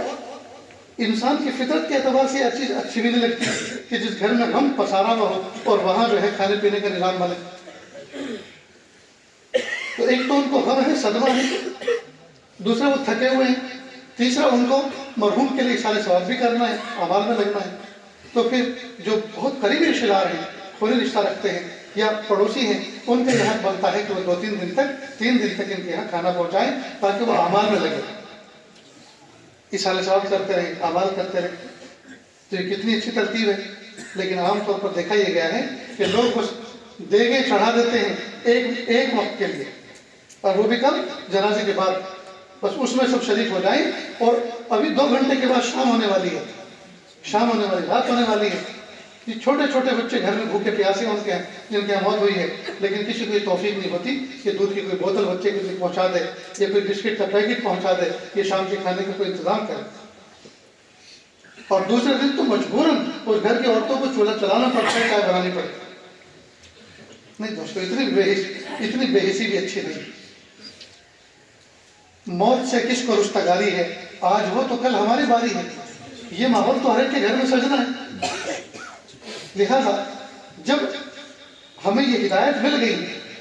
انسان کی فطرت کے اعتبار سے یہ چیز اچھی بھی نہیں لگتی کہ جس گھر میں غم پسارا ہوا ہو اور وہاں جو ہے کھانے پینے کا نظام بنے۔ تو ایک تو ان کو غم ہے، صدمہ ہے، دوسرا وہ تھکے ہوئے ہیں، تیسرا ان کو مرحوم کے لیے سارے ثواب بھی کرنا ہے، اعمال میں لگنا ہے۔ تو پھر جو بہت قریبی رشتہ دار ہیں، خونی رشتہ رکھتے ہیں یا پڑوسی ہیں، ان کا یہ حق بنتا ہے کہ وہ 3 دن تک ان کے یہاں کھانا پہنچائیں تاکہ وہ اعمال میں لگے، اصالہ ثواب کرتے رہے، اعمال کرتے رہے۔ تو یہ کتنی اچھی ترتیب ہے، لیکن عام طور پر دیکھا یہ گیا ہے کہ لوگ بس دیگیں چڑھا دیتے ہیں ایک وقت کے لیے، اور وہ بھی کل جنازے کے بعد، بس اس میں سب شریک ہو جائیں، اور ابھی 2 گھنٹے کے بعد شام ہونے والی ہے، شام ہونے والی، رات ہونے والی ہے۔ یہ چھوٹے چھوٹے بچے گھر میں بھوکے پیاسے ہوتے ہیں جن کی موت ہوئی ہے، لیکن کسی کو یہ توفیق نہیں ہوتی کہ دودھ کی کوئی بوتل بچے کو پہنچا دے یا کوئی بسکٹ کا پیکٹ پہنچا دے، یہ شام کے کھانے کا کوئی انتظام کرے۔ اور دوسرے دن تو مجبوراً اس گھر کی عورتوں کو چولہا چلانا پڑتا ہے، چائے بنانی پڑتی ہے۔ نہیں دوستو، اتنی بے حسی بھی اچھی نہیں۔ موت سے کس کو رشتگاری ہے، آج ہو تو کل ہماری باری ہے۔ یہ ماحول تو ہر ایک کے گھر میں سجنا ہے۔ لہذا جب ہمیں یہ ہدایت مل گئی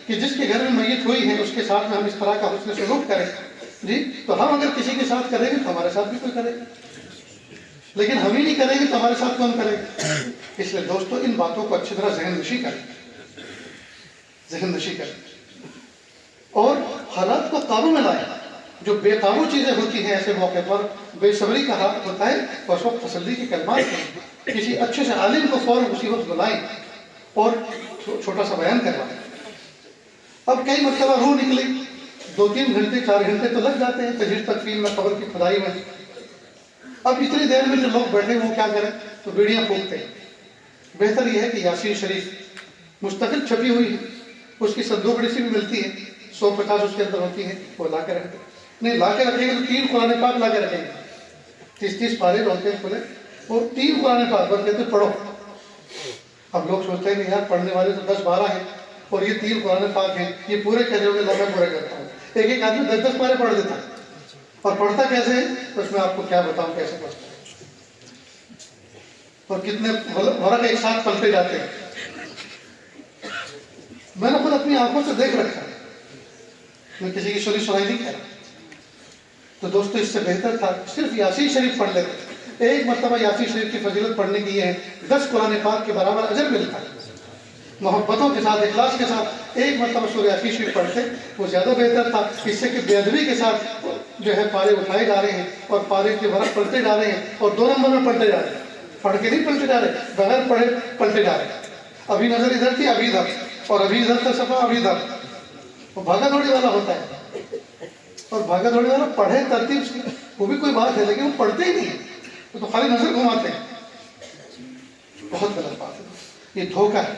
کہ جس کے گھر میں میت ہوئی ہے اس کے ساتھ میں ہم اس طرح کا حسن سلوک کریں، جی تو ہم اگر کسی کے ساتھ کریں گے تو ہمارے ساتھ بھی کوئی کرے گا، لیکن ہم ہی نہیں کریں گے تو ہمارے ساتھ کون کرے گا؟ اس لیے دوستو ان باتوں کو اچھی طرح ذہن نشی کریں اور حالات کو قابو میں لائیں۔ جو بے قابو چیزیں ہوتی ہیں ایسے موقع پر بے صبری کا حق ہوتا ہے، اس وقت تسلی کے کلمات کہیں، کسی اچھے سے عالم کو فوراً اسی وقت بلائیں اور چھوٹا سا بیان کروائیں۔ اب کئی مرتبہ روح نکلی، 2-3 گھنٹے 4 گھنٹے تو لگ جاتے ہیں تجہیز تکفین میں، قبر کی کھدائی میں۔ اب اتنی دیر میں جو لوگ بیٹھے وہ کیا کریں؟ تو بیڑیاں پھونکتے ہیں۔ بہتر یہ ہے کہ یاسین شریف مستقل چھپی ہوئی ہے، اس کی صندوق سی بھی ملتی ہے، 150 اس کے اندر ہوتی ہے، وہ لا کے رکھتے ہیں۔ نہیں لا کے رکھیں گے تو 3 قرآن پاک لا کے رکھیں گے، 30 پارے ہوتے ہیں کھلے، اور 3 قرآن پاک پر کہتے ہیں پڑھو۔ اب لوگ سوچتے ہیں کہ یار پڑھنے والے تو 10-12 ہیں اور یہ 3 قرآن پاک ہیں، یہ پورے کہتے ہو گے؟ میں پورے کرتا ہوں۔ ایک آدمی 10 پارے پڑھ دیتا ہے، اور پڑھتا کیسے ہے تو اس میں آپ کو کیا بتاؤں کیسے پڑھتا ہے، اور کتنے ورق ایک ساتھ پلٹے جاتے ہیں۔ میں نے خود اپنی آنکھوں سے دیکھ رکھا ہے، میں کسی کی سنائی نہیں کہہ رہا۔ تو دوستو اس سے بہتر تھا صرف یاسین شریف پڑھ لیتے۔ ایک مرتبہ یاسین شریف کی فضیلت پڑھنے کی یہ ہے 10 قرآن پاک کے برابر اجر ملتا ہے۔ محبتوں کے ساتھ، اخلاص کے ساتھ ایک مرتبہ سورہ یاسین شریف پڑھتے وہ زیادہ بہتر تھا، اس سے کہ بے ادبی کے ساتھ جو ہے پارے اٹھائے جا رہے ہیں اور پارے کے ورق پلٹے جا رہے ہیں، اور 2 نمبر میں پلٹے جا رہے ہیں، پڑھ کے نہیں پلٹے جا رہے، بغیر پڑھے پلٹے جا رہے ہیں۔ ابھی نظر ادھر تھی، ابھی ادھر، اور ابھی ادھر کا صفحہ، ابھی ادھر۔ وہ بھاگا دوڑی والا ہوتا ہے، اور بھاگا دوڑی والا پڑھے ترتیب سے وہ بھی کوئی بات ہے، لیکن وہ پڑھتے ہی نہیں ہیں، وہ تو خالی نظر گھماتے ہیں۔ بہت غلط بات ہے، یہ دھوکہ ہے،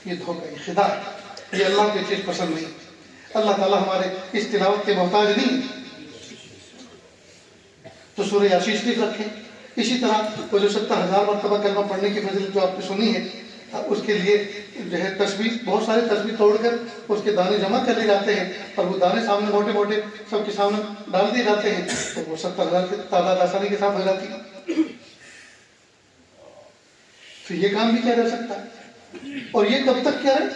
یہ دھوکہ، یہ خدا ہے، یہ اللہ کی چیز پسند نہیں۔ اللہ تعالیٰ ہمارے اس تلاوت کے محتاج نہیں۔ تو سورہ یاسین شریف رکھیں۔ اسی طرح وہ جو 70,000 مرتبہ کلمہ پڑھنے کی فضیلت جو آپ نے سنی ہے، اس کے لیے جو ہے تسبیح، بہت سارے تسبیح توڑ کر اس کے دانے جمع کر لیے جاتے ہیں، اور وہ دانے سامنے موٹے موٹے سب کے سامنے ڈال دیے جاتے ہیں، تو وہ 70,000 کی تعداد آسانی کے ساتھ ہو جاتی ہے۔ تو یہ کام بھی کیا جا سکتا ہے، اور یہ کب تک کیا ہے؟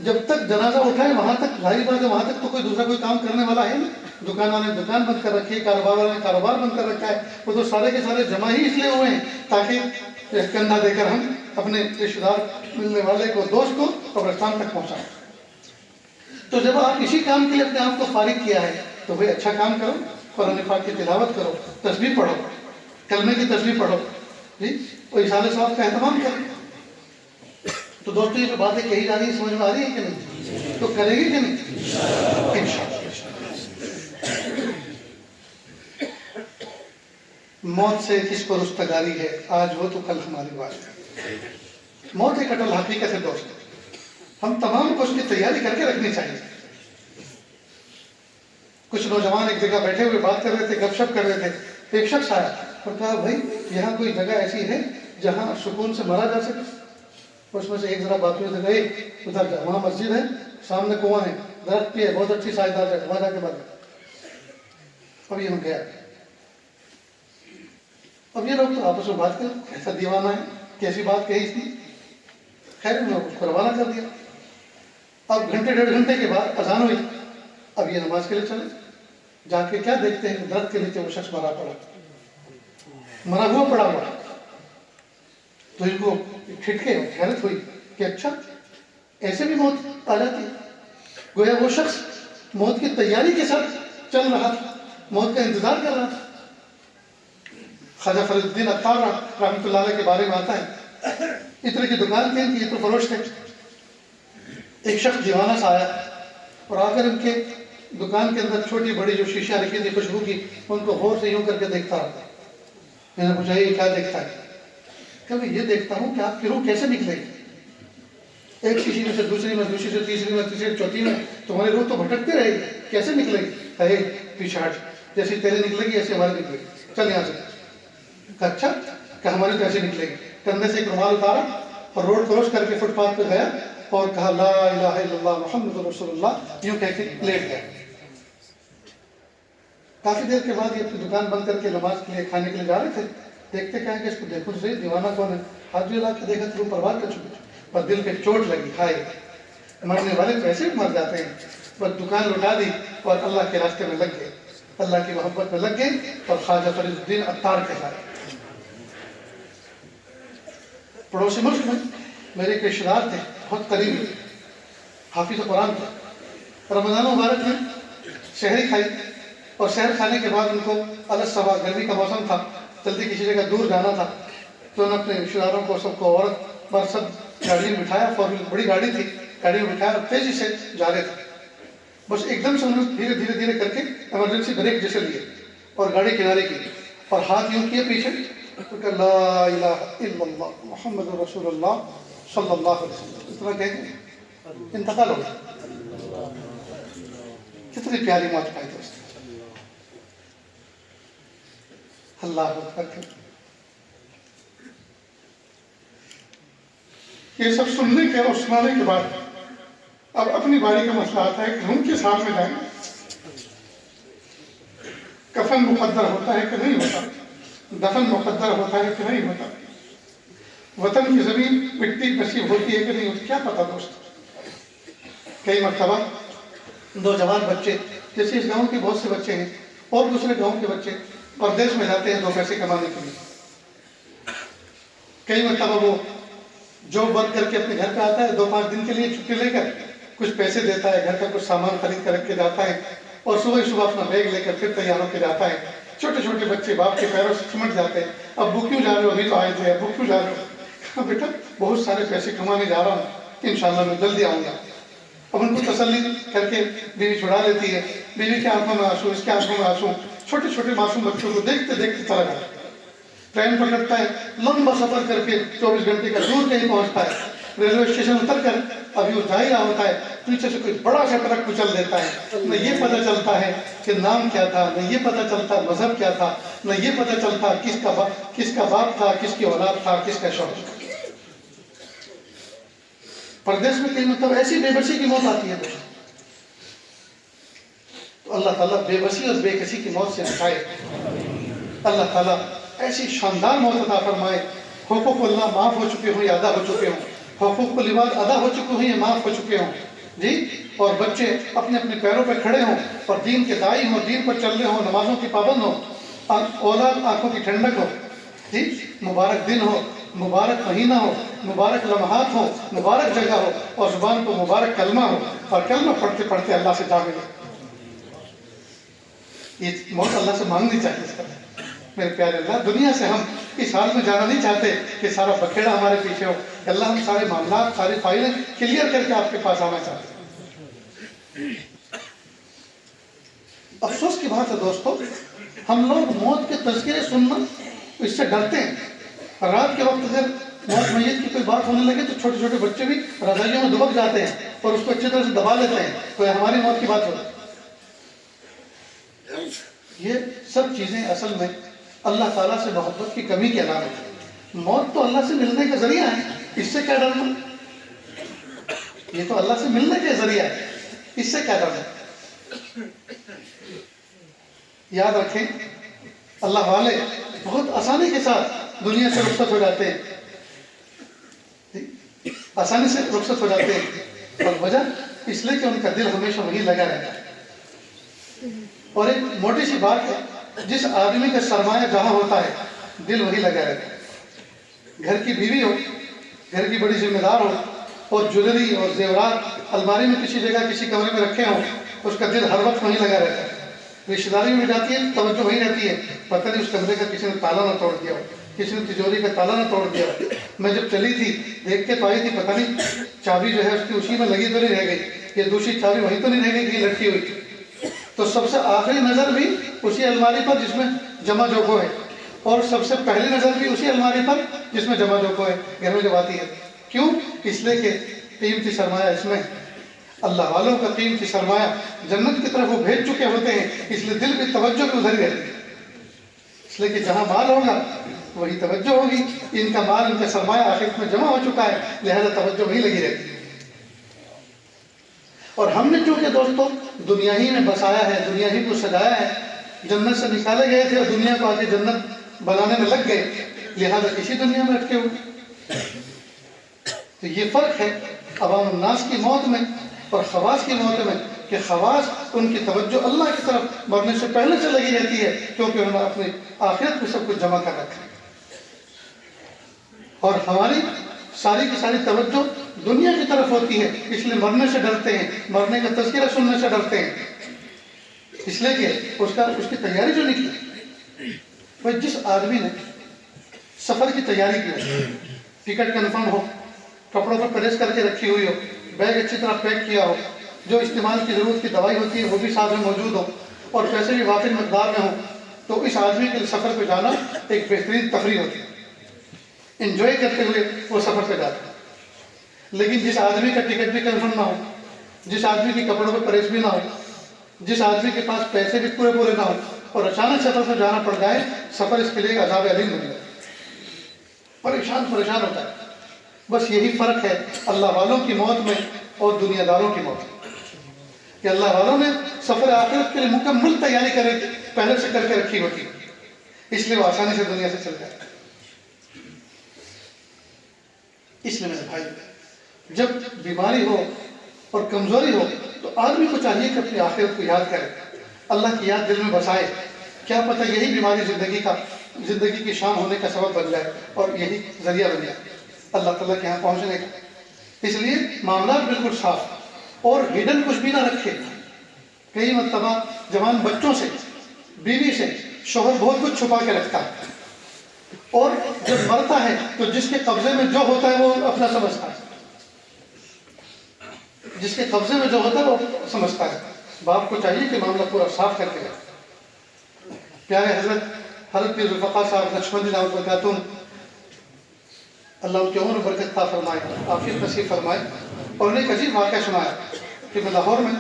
جب تک جنازہ اٹھائے وہاں تک، ظاہر بات ہے وہاں تک تو کوئی دوسرا کوئی کام کرنے والا ہے نہیں۔ دکان والے نے دکان بند کر رکھی ہے، کاروبار والے نے کاروبار بند کر رکھا ہے، وہ تو سارے کے سارے جمع ہی اس لیے ہوئے ہیں تاکہ کندھا دے کر ہم اپنے رشتہ دار ملنے والے کو، دوست کو قبرستان تک پہنچائیں۔ تو جب آپ اسی کام کے لیے اپنے آپ کو فارغ کیا ہے تو بھائی اچھا کام کرو، قرآن پاک کی تلاوت کرو، تسبیح پڑھو، کلمے کی تسبیح پڑھو، جی، اور رسالے صاحب کا اہتمام کرو۔ تو دوستو یہ جو باتیں کہی جا رہی ہیں سمجھ میں آ رہی ہیں کہ نہیں؟ تو کرے گی کہ نہیں؟ انشاءاللہ۔ موت سے کس کو رستگاری ہے، آج ہو تو کل ہماری بات۔ موت ایک اٹل حقیقت ہے دوست، ہم تمام کو اس کی تیاری کر کے رکھنی چاہیے۔ کچھ نوجوان ایک جگہ بیٹھے ہوئے بات کر رہے تھے، گپ شپ کر رہے تھے، ایک شخص آیا اور کہا بھائی یہاں کوئی جگہ ایسی ہے جہاں سکون سے مرا جا سکے؟ اس میں سے ایک ذرا بات ہوئی گئی، ادھر جا، وہاں مسجد ہے، سامنے کنواں ہے، درخت بھی ہے، بہت اچھی سائیدار ہے، وہاں جا کے مر گیا۔ اب یہ ہو گیا، اب یہ لوگ تو آپس میں بات کریں کیسا دیوانہ ہے، کیسی بات کہی اس نے۔ خیر میں اس کو روانہ کر دیا۔ اب گھنٹے 1.5 گھنٹے کے بعد اذان ہوئی، اب یہ نماز کے لیے چلے، جا کے کیا دیکھتے ہیں کہ درخت کے نیچے وہ شخص مرا پڑا، مرا ہوا پڑا ہوا۔ تو ان کو کھٹکے حیرت ہوئی کہ اچھا ایسے بھی موت آ جاتی ہے، گویا وہ شخص موت کی تیاری کے ساتھ چل رہا تھا، موت کا انتظار کر رہا تھا۔ خواجہ فرید الدین عطار رحمۃ اللہ علیہ کے بارے میں آتا ہے، عطر کی دکان تھی، ان کی عطر فروش تھے۔ ایک شخص دیوانہ سا آیا اور آ کر ان کے دکان کے اندر چھوٹی بڑی جو شیشیاں رکھی تھی خوشبو کی، ان کو غور سے یوں کر کے دیکھتا رہتا۔ میں نے پوچھا یہ کیا دیکھتا ہے؟ کہ میں یہ دیکھتا ہوں کہ آپ کی روح کیسے نکلے گی، ایک شیشی میں سے دوسری میں، دوسری سے تیسری میں، تیسری چوتھی میں، تمہاری روح تو بھٹکتی رہے گی، کیسے نکلے گی؟ کہے پیچھے ہٹ، جیسی تیری نکلے گی ایسے ہماری نکلے گی، چل یہاں سے۔ کہا اچھا، کہ ہماری تو ایسے نکلے گی۔ کندھے سے ایک رومال اتارا اور روڈ کراس کر کے فٹ پاتھ پہ گیا اور کہا لا الہ الا اللہ محمد رسول اللہ، یوں کہہ کے لیٹ گیا۔ کافی دیر کے بعد یہ اپنی دکان بند کر کے نماز کے لیے کھانے کے لیے جا رہے تھے، دیکھتے کیا کہ اس کو دیکھو صحیح دیوانہ کون ہے، ہاتھ جو لا کے دیکھا تو وہ پرواز کر چکے، پر دل پہ چوٹ لگی، ہائے مرنے والے تو ایسے بھی مر جاتے ہیں۔ بس دکان لٹا دی اور اللہ کے راستے میں لگ گئے، اللہ کی محبت میں لگ گئے اور خواجہ فرید الدین عطار کے ساتھ۔ پڑوسی ملک میں میرے ایک رشتہ دار تھے، بہت قریبی، حافظ قرآن تھے۔ رمضان مبارک میں شہری کھائی اور سحر کھانے کے بعد ان کو الگ صبح، گرمی کا موسم تھا، جلدی کسی جگہ دور جانا تھا، تو انہوں نے اپنے رشتے داروں کو، سب کو، عورت پر سب گاڑی میں بٹھایا، بڑی گاڑی تھی، گاڑی میں بٹھایا اور تیزی سے جا رہے تھے۔ بس ایک دم سے انہوں نے دھیرے دھیرے دھیرے کر کے ایمرجنسی بریک جیسے لیے اور گاڑی کنارے کی اور ہاتھ یوں کیے پیچھے، تو کہ لا الہ الا اللہ محمد رسول اللہ صلی اللہ علیہ وسلم، اتنا کہہ کے انتقال ہو گیا۔ کتنی پیاری موت پائی دوست، اللہ اکبر۔ یہ سب سننے کے اور سنانے کے بعد اب اپنی باری کا مسئلہ آتا ہے کہ ہم کس حال میں جائیں، کفن مقدر ہوتا ہے کہ نہیں ہوتا، دفن مقدر ہوتا ہے کہ نہیں ہوتا، وطن کی زمین مٹی نصیب ہوتی ہے کہ نہیں ہوتی، کیا پتا دوست۔ کئی مرتبہ دو جوان بچے، جیسے اس گاؤں کے بہت سے بچے ہیں اور دوسرے گاؤں کے بچے پردیس میں جاتے ہیں دو پیسے کمانے کے لیے، کئی مرتبہ وہ جاب ورک کر کے اپنے گھر پہ آتا ہے، 2-5 دن کے لیے چھٹی لے کر کچھ پیسے دیتا ہے، گھر کا کچھ سامان خرید کر رکھ کے جاتا ہے اور صبح صبح اپنا بیگ لے کر پھر تیار ہو کے جاتا ہے۔ چھوٹے چھوٹے بچے باپ کے پیروں سے سمٹ جاتے ہیں، ابو کیوں جا رہے ہو، ابھی تو آئے تھے، ابو کیوں جا رہے ہو؟ کہا بیٹا بہت سارے پیسے کمانے جا رہا ہوں، انشاءاللہ میں جلدی آؤں گا۔ اب ان کو تسلی کر کے بیوی چھڑا لیتی ہے، بیوی کے آنکھوں میں آنسو، اس کے آنکھوں میں آنسو، چھوٹے چھوٹے معصوم بچوں کو دیکھتے دیکھتے چلا جاتا ہے۔ ٹرین پکڑتا ہے، لمبا سفر کر کے 24 گھنٹے کا دور کہیں پہنچتا ہے، ریلوے اسٹیشن اتر کر ابھی وہ جا ہی رہا ہوتا ہے، پیچھے سے کوئی بڑا سا ٹرک کچل دیتا ہے، نہ یہ پتہ چلتا ہے کہ نام کیا تھا، نہ یہ پتہ چلتا مذہب کیا تھا، نہ یہ پتہ چلتا کس کا باپ تھا، کس کی اولاد تھا، کس کا شوہر تھا۔ پردیس میں کئی مطلب ایسی بے بسی کی موت آتی ہے تو اللہ تعالیٰ بے بسی اور بے کسی کی موت سے بچائے، اللہ تعالیٰ ایسی شاندار موت عطا فرمائے، حقوق اللہ معاف ہو چکے ہوں یا ادا ہو چکے ہوں، حقوق العباد ادا ہو چکے ہوں یا معاف ہو چکے ہوں جی، اور بچے اپنے اپنے پیروں پہ کھڑے ہوں اور دین کے داعی ہوں، دین پر چل رہے ہوں، نمازوں کی پابند ہوں، اولاد آنکھوں کی ٹھنڈک ہو جی، مبارک دن ہو، مبارک مہینہ ہو، مبارک لمحات ہو، مبارک جگہ ہو اور زبان کو مبارک کلمہ ہو اور کلمہ پڑھتے پڑھتے اللہ سے جا ملے۔ یہ موت اللہ سے مانگنی چاہیے اس طرح۔ میرے پیارے اللہ، دنیا سے ہم اس حال میں جانا نہیں چاہتے کہ سارا بکھیڑا ہمارے پیچھے ہو، اللہ ہم سارے معاملات، ساری فائلیں کلیئر کر کے آپ کے پاس آنا چاہتے ہیں۔ افسوس کی بات ہے دوستو، ہم لوگ موت کے تذکرے سننا اس سے ڈرتے ہیں۔ رات کے وقت اگر موت میت کی کوئی بات ہونے لگے تو چھوٹے چھوٹے بچے بھی رضائیوں میں دبک جاتے ہیں اور اس کو اچھی طرح سے دبا لیتے ہیں، کوئی ہماری موت کی بات ہو۔ یہ سب چیزیں اصل میں اللہ تعالیٰ سے محبت کی کمی کی علامت ہے۔ موت تو اللہ سے ملنے کا ذریعہ ہے، اس سے کیا ڈرنا؟ یہ تو اللہ سے ملنے کا ذریعہ ہے، اس سے کیا ڈرنا؟ یاد رکھیں، اللہ والے بہت آسانی کے ساتھ دنیا سے رخصت ہو جاتے ہیں، آسانی سے رخصت ہو جاتے ہیں، اور وجہ اس لیے کہ ان کا دل ہمیشہ وہی لگا رہتا ہے۔ اور ایک موٹی سی بات ہے، جس آدمی کا سرمایہ جہاں ہوتا ہے دل وہی لگا رہتا ہے۔ گھر کی بیوی ہو، گھر کی بڑی ذمہ دار ہو اور جویلری اور زیورات الماری میں کسی جگہ کسی کمرے میں رکھے ہوں، اس کا دل ہر وقت وہیں لگا رہتا ہے۔ رشتہ داری میں جاتی ہے توجہ وہیں رہتی ہے، پتہ نہیں اس کمرے کا کسی نے تالا نہ توڑ دیا ہو، کسی نے تجوری کا تالا نہ توڑ دیا ہو۔ میں جب چلی تھی دیکھ کے تو آئی تھی، پتہ نہیں چابی جو ہے اس کی اسی میں لگی تو نہیں رہ گئی، یہ دوسری چابی وہیں تو نہیں رہ گئی کہ یہ لٹکی ہوئی تھی۔ تو سب سے آخری نظر بھی اسی الماری پر جس میں جمع جوکو ہے، اور سب سے پہلی نظر بھی اسی الماری پر جس میں جمع جوکو ہے گھر میں جب آتی ہے۔ کیوں؟ اس لیے کہ قیمتی سرمایہ اس میں، اللہ والوں کا قیمتی سرمایہ جنت کی طرف وہ بھیج چکے ہوتے ہیں، اس لیے دل کی توجہ بھی ادھر ہی رہتی ہے۔ اس لیے کہ جہاں مال ہوگا وہی توجہ ہوگی، ان کا مال، ان کا سرمایہ آخرت میں جمع ہو چکا ہے، لہذا توجہ وہی لگی رہتی ہے۔ اور ہم نے چونکہ دوستو دنیا ہی میں بسایا ہے، دنیا ہی کو سجایا ہے، جنت سے نکالے گئے تھے اور دنیا کو آگے جنت بنانے میں لگ گئے، لہذا اسی دنیا میں اٹکے ہوئے۔ تو یہ فرق ہے عوام الناس کی موت میں اور خواص کی موت میں، کہ خواص ان کی توجہ اللہ کی طرف مرنے سے پہلے سے لگی رہتی ہے، کیونکہ انہوں نے اپنی آخرت میں سب کچھ جمع کر رکھا ہے، اور ہماری ساری کی ساری توجہ دنیا کی طرف ہوتی ہے، اس لیے مرنے سے ڈرتے ہیں، مرنے کا تذکرہ سننے سے ڈرتے ہیں۔ اس لیے کہ اس کی تیاری جو نکلی، وہ جس آدمی نے سفر کی تیاری کی ہو، ٹکٹ کنفرم ہو، کپڑوں پر پریس کر کے رکھی ہوئی ہو، بیگ اچھی طرح پیک کیا ہو، جو استعمال کی ضرورت کی دوائی ہوتی ہے وہ بھی ساتھ میں موجود ہو، اور پیسے بھی وافر مقدار میں ہوں، تو اس آدمی کے سفر پہ جانا ایک بہترین تفریح ہوتی ہے، انجوائے کرتے ہوئے وہ سفر پہ جاتا ہے۔ لیکن جس آدمی کا ٹکٹ بھی کنفرم نہ ہو، جس آدمی کی کپڑوں پہ پریس بھی نہ ہو، جس آدمی کے پاس پیسے بھی پورے نہ ہو، اور اچانک سفر پہ جانا پڑ جائے، سفر اس کے لیے عذاب علیم بن جائے، پریشان ہوتا ہے۔ بس یہی فرق ہے اللہ والوں کی موت میں اور دنیا داروں کی موت میں، کہ اللہ والوں نے سفر آخرت کے لیے مکمل تیاری پہلے سے کر کے رکھی ہوتی ہے، اس لیے وہ آسانی سے دنیا سے چل جائے۔ اس لیے میرے بھائی، جب بیماری ہو اور کمزوری ہو تو آدمی کو چاہیے کہ اپنی آخرت کو یاد کرے، اللہ کی یاد دل میں بسائے، کیا پتہ یہی بیماری زندگی کی شام ہونے کا سبب بن جائے اور یہی ذریعہ بن جائے اللہ تعالیٰ کے یہاں پہنچنے کا۔ اس لیے معاملات بالکل صاف اور ہڈن کچھ بھی نہ رکھے۔ کئی مرتبہ جوان بچوں سے، بیوی سے شوہر بہت کچھ چھپا کے رکھتا ہے، اور جب مرتا ہے تو جس کے قبضے میں جو ہوتا ہے وہ اپنا سمجھتا ہے، جس کے قبضے میں جو ہوتا ہے وہ سمجھتا ہے۔ باپ کو چاہیے کہ معاملہ پورا صاف کر کے رکھے۔ پیارے حضرت پیر ذوالفقار صاحب نقشبندی دعوت برکاتہم، اللہ ان کی عمر برکت عطا فرمائے، عافیت نصیب فرمائے، اور نے ایک عجیب واقعہ سنایا کہ میں لاہور میں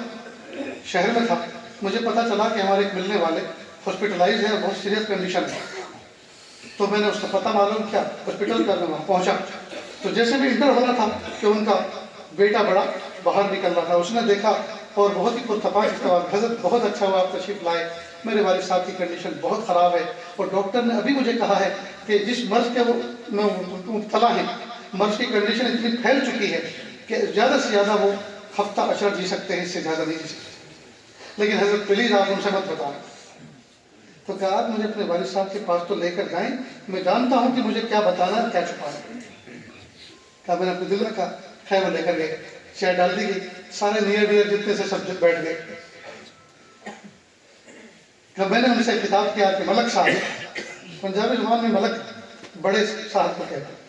شہر میں تھا، مجھے پتا چلا کہ ہمارے ایک ملنے والے ہاسپٹلائز ہیں، بہت سیریس کنڈیشن ہے، تو میں نے اس کا پتہ معلوم کیا، ہاسپٹل کا میں وہاں پہنچا، تو جیسے بھی انٹر ہو رہا تھا کہ ان کا بیٹا بڑا باہر نکل رہا تھا، اس نے دیکھا اور بہت ہی پرتپاش استقبال، حضرت بہت اچھا ہوا آپ تشریف لائے، میرے والد صاحب کی کنڈیشن بہت خراب ہے، اور ڈاکٹر نے ابھی مجھے کہا ہے کہ جس مرض کے وہ مبتلا ہیں، مرض کی کنڈیشن اتنی پھیل چکی ہے کہ زیادہ سے زیادہ وہ ہفتہ عشرہ جی سکتے ہیں، اس سے زیادہ نہیں جی سکتے، لیکن حضرت پلیز آپ ان سے مت بتائیں۔ تو کہا آپ مجھے اپنے والد صاحب کے پاس تو لے کر جائیں، میں جانتا ہوں کہ مجھے کیا بتانا ہے کیا چھپانا۔ کہا میں نے اپنے دل میں کہا، خیر وہ لے کر گئے، چیئر ڈال دی گئی، سارے نیئر ڈیئر جتنے سے سب بیٹھ گئے۔ کہ میں نے ان سے خطاب کیا کہ ملک صاحب، پنجابی زبان میں ملک بڑے صاحب کو کہتے ہیں،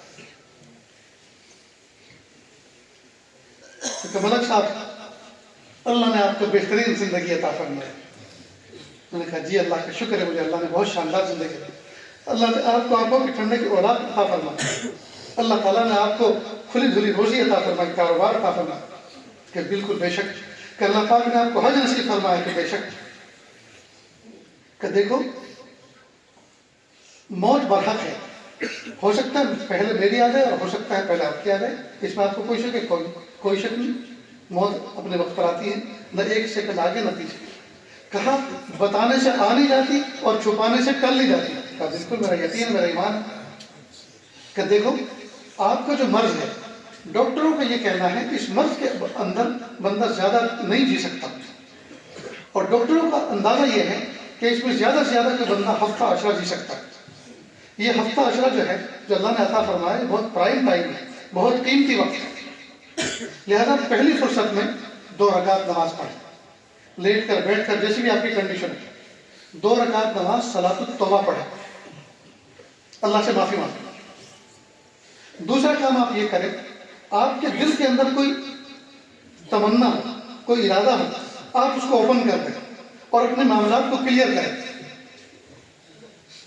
کہ ملک صاحب اللہ نے آپ کو بہترین زندگی عطا فرمائی۔ میں نے کہا جی اللہ کا شکر ہے، مجھے اللہ نے بہت شاندار زندگی دی، اللہ نے آپ کو آنکھوں کی ٹھنڈے کی اولاد عطا فرمائی، اللہ تعالیٰ نے آپ کو کھلی دھلی روزی عطا فرمائی، کاروبار عطا فرمائی، کہ بالکل بے شک، کہ اللہ پاک نے آپ کو حج نصیب فرمایا، کہ بے شک، کہ دیکھو موت برحق ہے، ہو سکتا ہے پہلے میری آ جائے اور ہو سکتا ہے پہلے آپ کی آ جائے، اس میں آپ کو کوئی شک ہے؟ کوئی شک نہیں، موت اپنے وقت پر آتی ہے، نہ ایک سیکنڈ آگے نہ پیچھے۔ کہا بتانے سے آ نہیں جاتی اور چھپانے سے ٹل نہیں جاتی۔ کہا بالکل میرا یقین، میرا ایمان ہے، کہ دیکھو آپ کا جو مرض ہے، ڈاکٹروں کا یہ کہنا ہے کہ اس مرض کے اندر بندہ زیادہ نہیں جی سکتا، اور ڈاکٹروں کا اندازہ یہ ہے کہ اس میں زیادہ سے زیادہ کوئی بندہ ہفتہ عشرہ جی سکتا ہے۔ یہ ہفتہ عشرہ جو ہے جو اللہ نے عطا فرمایا ہے، بہت پرائم ٹائم ہے، بہت قیمتی وقت ہے، لہذا پہلی فرصت میں 2 رکعت نماز پڑھیں، لیٹ کر بیٹھ کر جیسی بھی آپ کی کنڈیشن ہے، 2 رکعت نماز صلاۃ التوبہ پڑھیں، اللہ سے معافی مانگیں۔ دوسرا کام آپ یہ کریں، آپ کے دل کے اندر کوئی تمنا ہو، کوئی ارادہ ہو، آپ اس کو اوپن کر دیں اور اپنے معاملات کو کلیئر کریں۔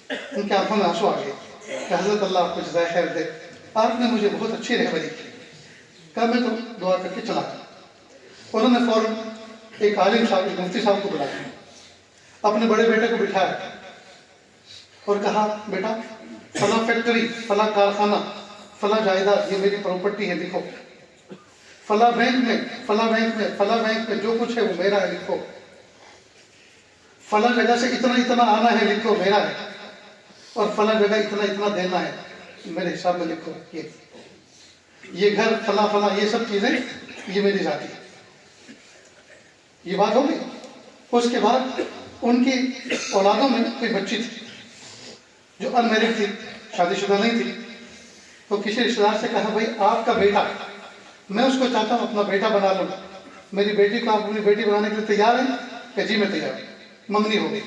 ان کے آنکھوں میں آنسو آ گئے کہ حضرت اللہ آپ کو جزائے خیر دے، آپ نے مجھے بہت اچھی رہبری کی۔ کہا میں تو دعا کر کے چلا گیا۔ انہوں نے فوراً ایک عالم صاحب، ایک مفتی صاحب کو بلایا، اپنے بڑے بیٹے کو بٹھایا اور کہا بیٹا فلاں فیکٹری، فلاں کارخانہ، فلاں جائیداد یہ میری پراپرٹی ہے، لکھو۔ فلاں بینک میں، فلاں بینک میں، فلاں بینک میں جو کچھ ہے وہ میرا ہے، لکھو۔ فلاں جگہ سے اتنا اتنا آنا ہے، لکھو میرا ہے، اور فلاں جگہ اتنا اتنا دینا ہے، میرے حساب میں لکھو۔ یہ گھر فلاں فلاں یہ سب چیزیں یہ میری ذاتی ہے۔ یہ بات ہوگی۔ اس کے بعد ان کی اولادوں میں کوئی بچی تھی جو ان میرڈ تھی، شادی شدہ نہیں تھی، تو کسی رشتے دار سے کہا بھائی آپ کا بیٹا، میں اس کو چاہتا ہوں اپنا بیٹا بنا لوں، میری بیٹی کو آپ اپنی بیٹی بنانے کے لیے تیار ہیں؟ کہ جی میں تیار ہوں۔ منگنی ہو گئی،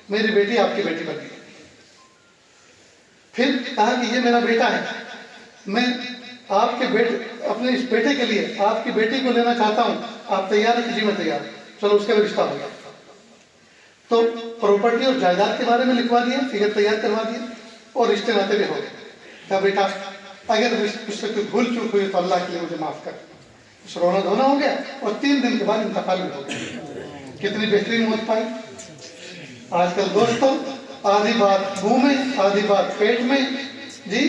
میری بیٹی آپ کی بیٹی بن گئی۔ پھر کہا کہ یہ میرا بیٹا ہے، میں آپ کے اپنے اس بیٹے کے لیے آپ کی بیٹی کو لینا چاہتا ہوں، آپ تیار ہیں؟ جی میں تیار ہوں۔ چلو اس کا بھی رشتہ ہو گیا۔ تو پراپرٹی اور جائیداد کے بارے میں لکھوا دیا، فگر تیار کروا دیا، اور رشتے ناطے بھی ہو گئے۔ کہا بیٹا اگر مجھ سے کوئی بھول چوک ہوئی تو اللہ کے لیے مجھے معاف کر۔ رونا دھونا ہو گیا، اور 3 دن کے بعد انتقال بھی ہو گیا۔ کتنی بہترین موت پائی۔ آج کل دوستوں آدھی بات منہ میں آدھی بات پیٹ میں، جی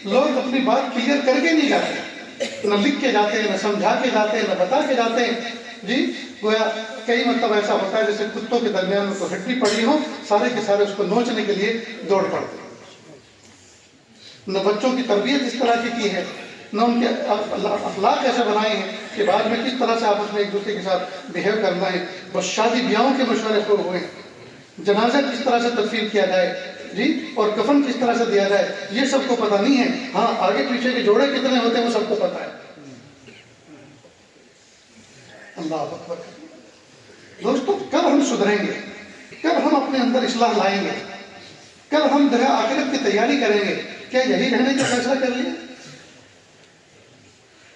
لوگ اپنی بات کلیئر کر کے نہیں جاتے، نہ لکھ کے جاتے ہیں، نہ سمجھا کے جاتے ہیں، نہ بتا کے جاتے ہیں۔ جی گویا کئی مرتبہ ایسا ہوتا ہے جیسے کتوں کے درمیان میں کوئی ہڈی پڑی ہو، سارے کے سارے اس کو نوچنے کے لیے دوڑ پڑتے ہیں۔ نہ بچوں کی تربیت اس طرح کی ہے، نہ ان کے اخلاق ایسے بنائے ہیں کہ بعد میں کس طرح سے آپس میں ایک دوسرے کے ساتھ بہیو کرنا ہے۔ بس شادی بیاہوں کے مشورے خوب ہوئے، جنازہ کس طرح سے تدفین کیا جائے، جی اور کفن کس طرح سے دیا جائے، یہ سب کو پتہ نہیں ہے۔ ہاں آگے پیچھے کے جوڑے کتنے ہوتے ہیں وہ سب کو پتہ ہے۔ اللہ اکبر۔ دوستو کب ہم سدھریں گے، کب ہم اپنے اندر اصلاح لائیں گے، کب ہم آخرت کی تیاری کریں گے؟ کیا یہی رہنے کا فیصلہ کر لیا؟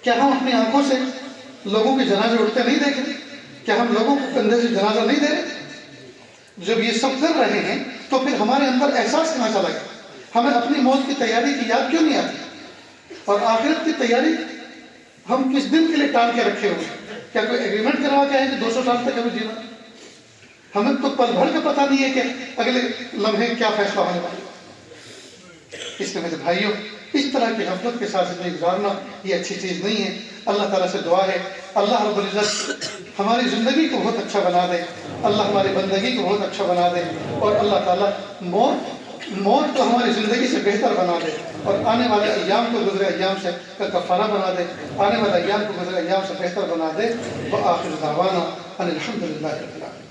کیا ہم اپنی آنکھوں سے لوگوں کے جنازے اٹھتے نہیں دیکھیں؟ کیا ہم لوگوں کو کندھے سے جنازہ نہیں دے رہے؟ جب یہ سب کر رہے ہیں تو پھر ہمارے اندر احساس کہاں چلا گیا؟ ہمیں اپنی موت کی تیاری کی یاد کیوں نہیں آتی؟ اور آخرت کی تیاری ہم کس دن کے لیے ٹال کے رکھے ہوئے ہیں؟ کیا کوئی ایگریمنٹ کروا کے ہے کہ 200 سال تک ہمیں جینا؟ ہمیں تو پل بھر کا پتہ نہیں ہے کہ اگلے لمحے کیا فیصلہ ہونے والا ہے۔ اس لیے میرے بھائیوں، اس طرح کی غفلت کے ساتھ زندگی گزارنا یہ اچھی چیز نہیں ہے۔ اللہ تعالیٰ سے دعا ہے اللہ رب العزت ہماری زندگی کو بہت اچھا بنا دے، اللہ ہماری بندگی کو بہت اچھا بنا دے، اور اللہ تعالیٰ موت کو ہماری زندگی سے بہتر بنا دے، اور آنے والے ایام کو گزرے ایام سے کا کفارہ بنا دے، آنے والے ایام کو گزرے ایام سے بہتر بنا دے۔ وآخر دعوانا ان الحمد للہ رب العالمین۔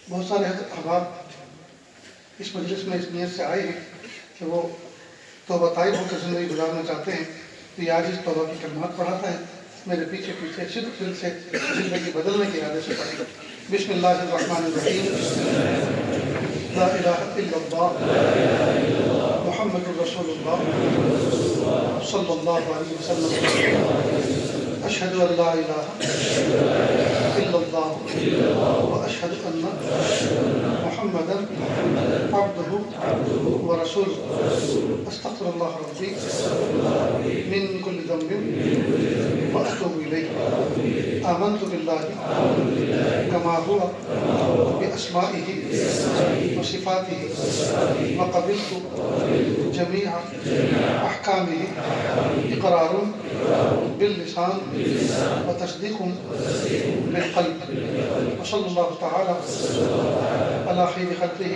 بہت سارے احباب اس مجلس میں اس نیت سے آئے ہیں کہ وہ توبہ طائب ہو کر زندگی گزارنا چاہتے ہیں، تو یہ آج اس توبہ کی کلمات پڑھاتا ہے، میرے پیچھے پیچھے صدق دل سے زندگی بدلنے کے ارادے سے پڑھیں۔ بسم اللہ الرحمن الرحیم۔ لا الہ الا اللہ محمد رسول اللہ صلی اللہ علیہ وسلم۔ اشہد ان لا الہ الا اللہ واشہد ان محمدا عبدہ ورسولہ۔ استغفر اللہ ربی من کل ذنب واتوب الیہ۔ آمنت باللہ کما هو باسمائہ وصفاتہ وقبلت جمیع احکامہ اقرار باللسان وتصدیق بالقلب۔ وصلی اللہ تعالی علی خیر خلقہ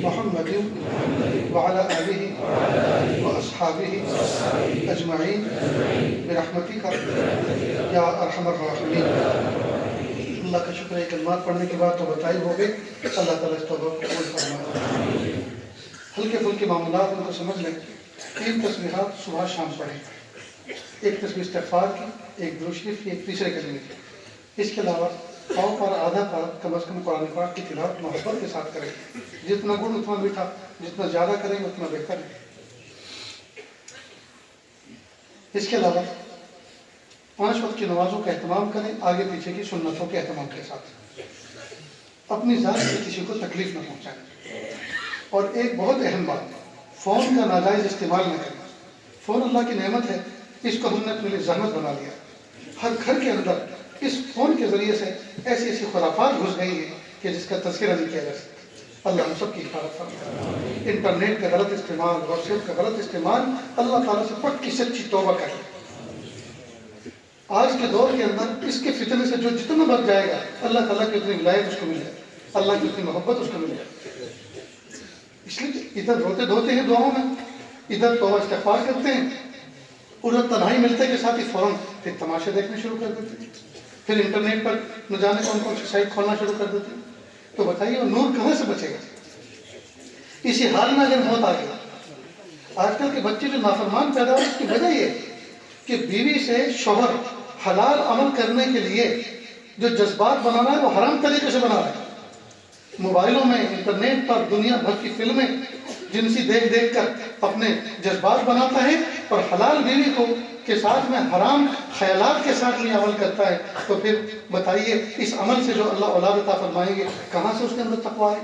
محمد وعلى آلہ واصحابہ اجمعین برحمتک یا ارحم الراحمین۔ اللہ کا شکر ہے، کلمات پڑھنے کے بعد تو بتائی ہو گئی، اللہ تعالیٰ اس توبہ کو قبول فرمائے۔ ہلکے پھلکے معاملات ان کو سمجھ لیں۔ 3 تسبیحات صبح شام پڑھیں، ایک تسبیح استغفار کی، ایک درود شریف کی، ایک تیسرے کلمے کی۔ اس کے علاوہ پاؤں پر آدھا پر کم از کم قرآن پاک کی تلاوت محبت کے ساتھ کریں، جتنا گڑ اتنا میٹھا، جتنا زیادہ کریں گے اتنا بہتر ہے۔ اس کے علاوہ 5 وقت کی نمازوں کا اہتمام کریں، آگے پیچھے کی سنتوں کے اہتمام کے ساتھ، اپنی ذات سے کسی کو تکلیف نہ پہنچائیں۔ اور ایک بہت اہم بات، فون کا ناجائز استعمال نہ کریں۔ فون اللہ کی نعمت ہے، اس کو ہم نے اپنے لیے زحمت بنا لیا۔ ہر گھر کے اندر اس فون کے ذریعے سے ایسی ایسی خرافات گھس گئی ہیں کہ جس کا تذکرہ نہیں کیا جا سکتا۔ اللہ ہم سب کی حفاظت فرمائے۔ انٹرنیٹ کا غلط استعمال، واٹس ایپ کا غلط استعمال، اللہ تعالیٰ سے پکی سچی توبہ کریں۔ آج کے دور کے اندر اس کے فتنے سے جو جتنا بچ جائے گا، اللہ تعالیٰ کی اتنی ولایت اس کو مل جائے، اللہ کی اتنی محبت اس کو مل جائے۔ اس لیے ادھر روتے دھوتے ہیں دعاؤں میں، ادھر توبہ استغفار کرتے ہیں، ادھر تنہائی ملتے کے ساتھ ہی فوراً پھر تماشے دیکھنے شروع کر دیتے ہیں، پھر انٹرنیٹ پر نہ جانے کون کون سی سائٹ کھولنا شروع کر دیتے ہیں۔ تو بتائیے وہ نور کہاں سے بچے گا؟ اسی حال میں اگر موت آ گئی. آج کل کے بچے جو نافرمان پیدا ہوئے اس کی وجہ یہ کہ بیوی سے شوہر حلال عمل کرنے کے لیے جو جذبات بنانا ہے وہ حرام طریقے سے بنا رہے ہیں. موبائلوں میں، انٹرنیٹ پر دنیا بھر کی فلمیں جنسی دیکھ دیکھ کر اپنے جذبات بناتا ہے اور حلال بیوی کو کے ساتھ میں حرام خیالات کے ساتھ میں عمل کرتا ہے. تو پھر بتائیے اس عمل سے جو اللہ اولاد عطا فرمائیں گے کہاں سے اس کے اندر تقویٰ ہے؟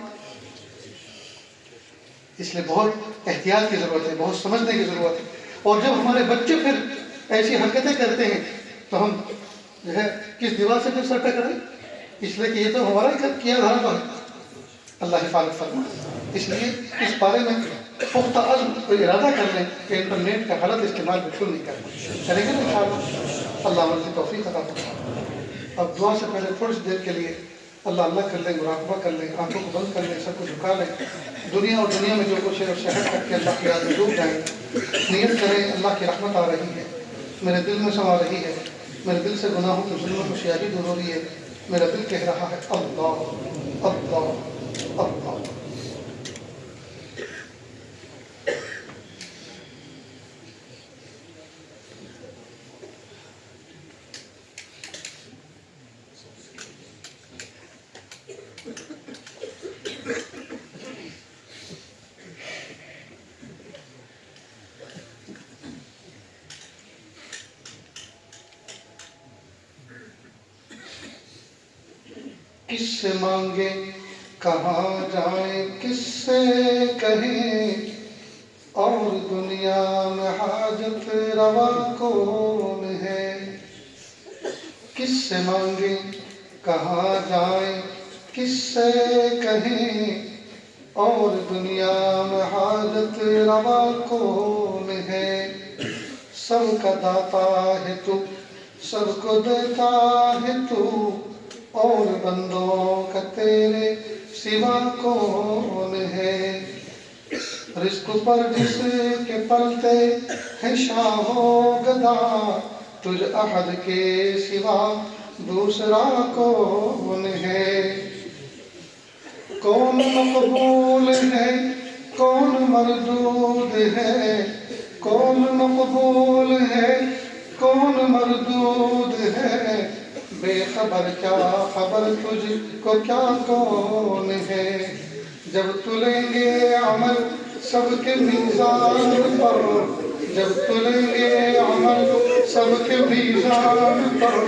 اس لیے بہت احتیاط کی ضرورت ہے، بہت سمجھنے کی ضرورت ہے. اور جب ہمارے بچے پھر ایسی حرکتیں کرتے ہیں تو ہم جو ہے کس دیوار سے پھر سر ٹکرائیں؟ اس لیے کہ یہ تو ہمارا ہی کیا دھرا تو ہے. اللہ حفاظت فرمائے. اس لیے اس بارے میں پختہ عزم کوئی ارادہ کر لیں کہ انٹرنیٹ کا غلط استعمال بالکل نہیں کریں گے نا انشاءاللہ. اللہ ہمیں کی توفیق عطا فرمائے. اب دعا سے پہلے تھوڑی سی دیر کے لیے اللہ کر لیں، مراقبہ کر لیں، آنکھوں کو بند کر لیں، سب کو جھکا لیں. دنیا اور دنیا میں جو کچھ ہے شہر کر کے اللہ کی یاد میں ڈوب جائیں. نیت کریں اللہ کی رحمت آ رہی ہے، میرے دل میں سما رہی ہے، میرے دل سے گناہوں کی ظلمت و سیاہی دور ہو رہی ہے. میرا دل کہہ رہا ہے اللہ اللہ اللہ. کس سے مانگیں کہاں جائیں، کس سے کہیں، اور دنیا میں حاجت روا کون ہے. کس سے مانگیں کہاں جائیں، کس سے کہیں، اور دنیا میں حاجت روا کون ہے. سب کا داتا ہے تو، سب کو دیتا ہے تو، اور بندوں کا تیرے سوا کون ہے. رزق پر جس کے پلتے ہیں شاہ و گدا، تجھ احد کے سوا دوسرا کون ہے. کون مقبول ہے کون مردود ہے، کون مقبول ہے کون مردود ہے. بے خبر کیا خبر تجھ کو کیا کون ہے. جب تلیں گے عمل سب کے میزان پر، جب تلیں گے عمل سب کے میزان پر،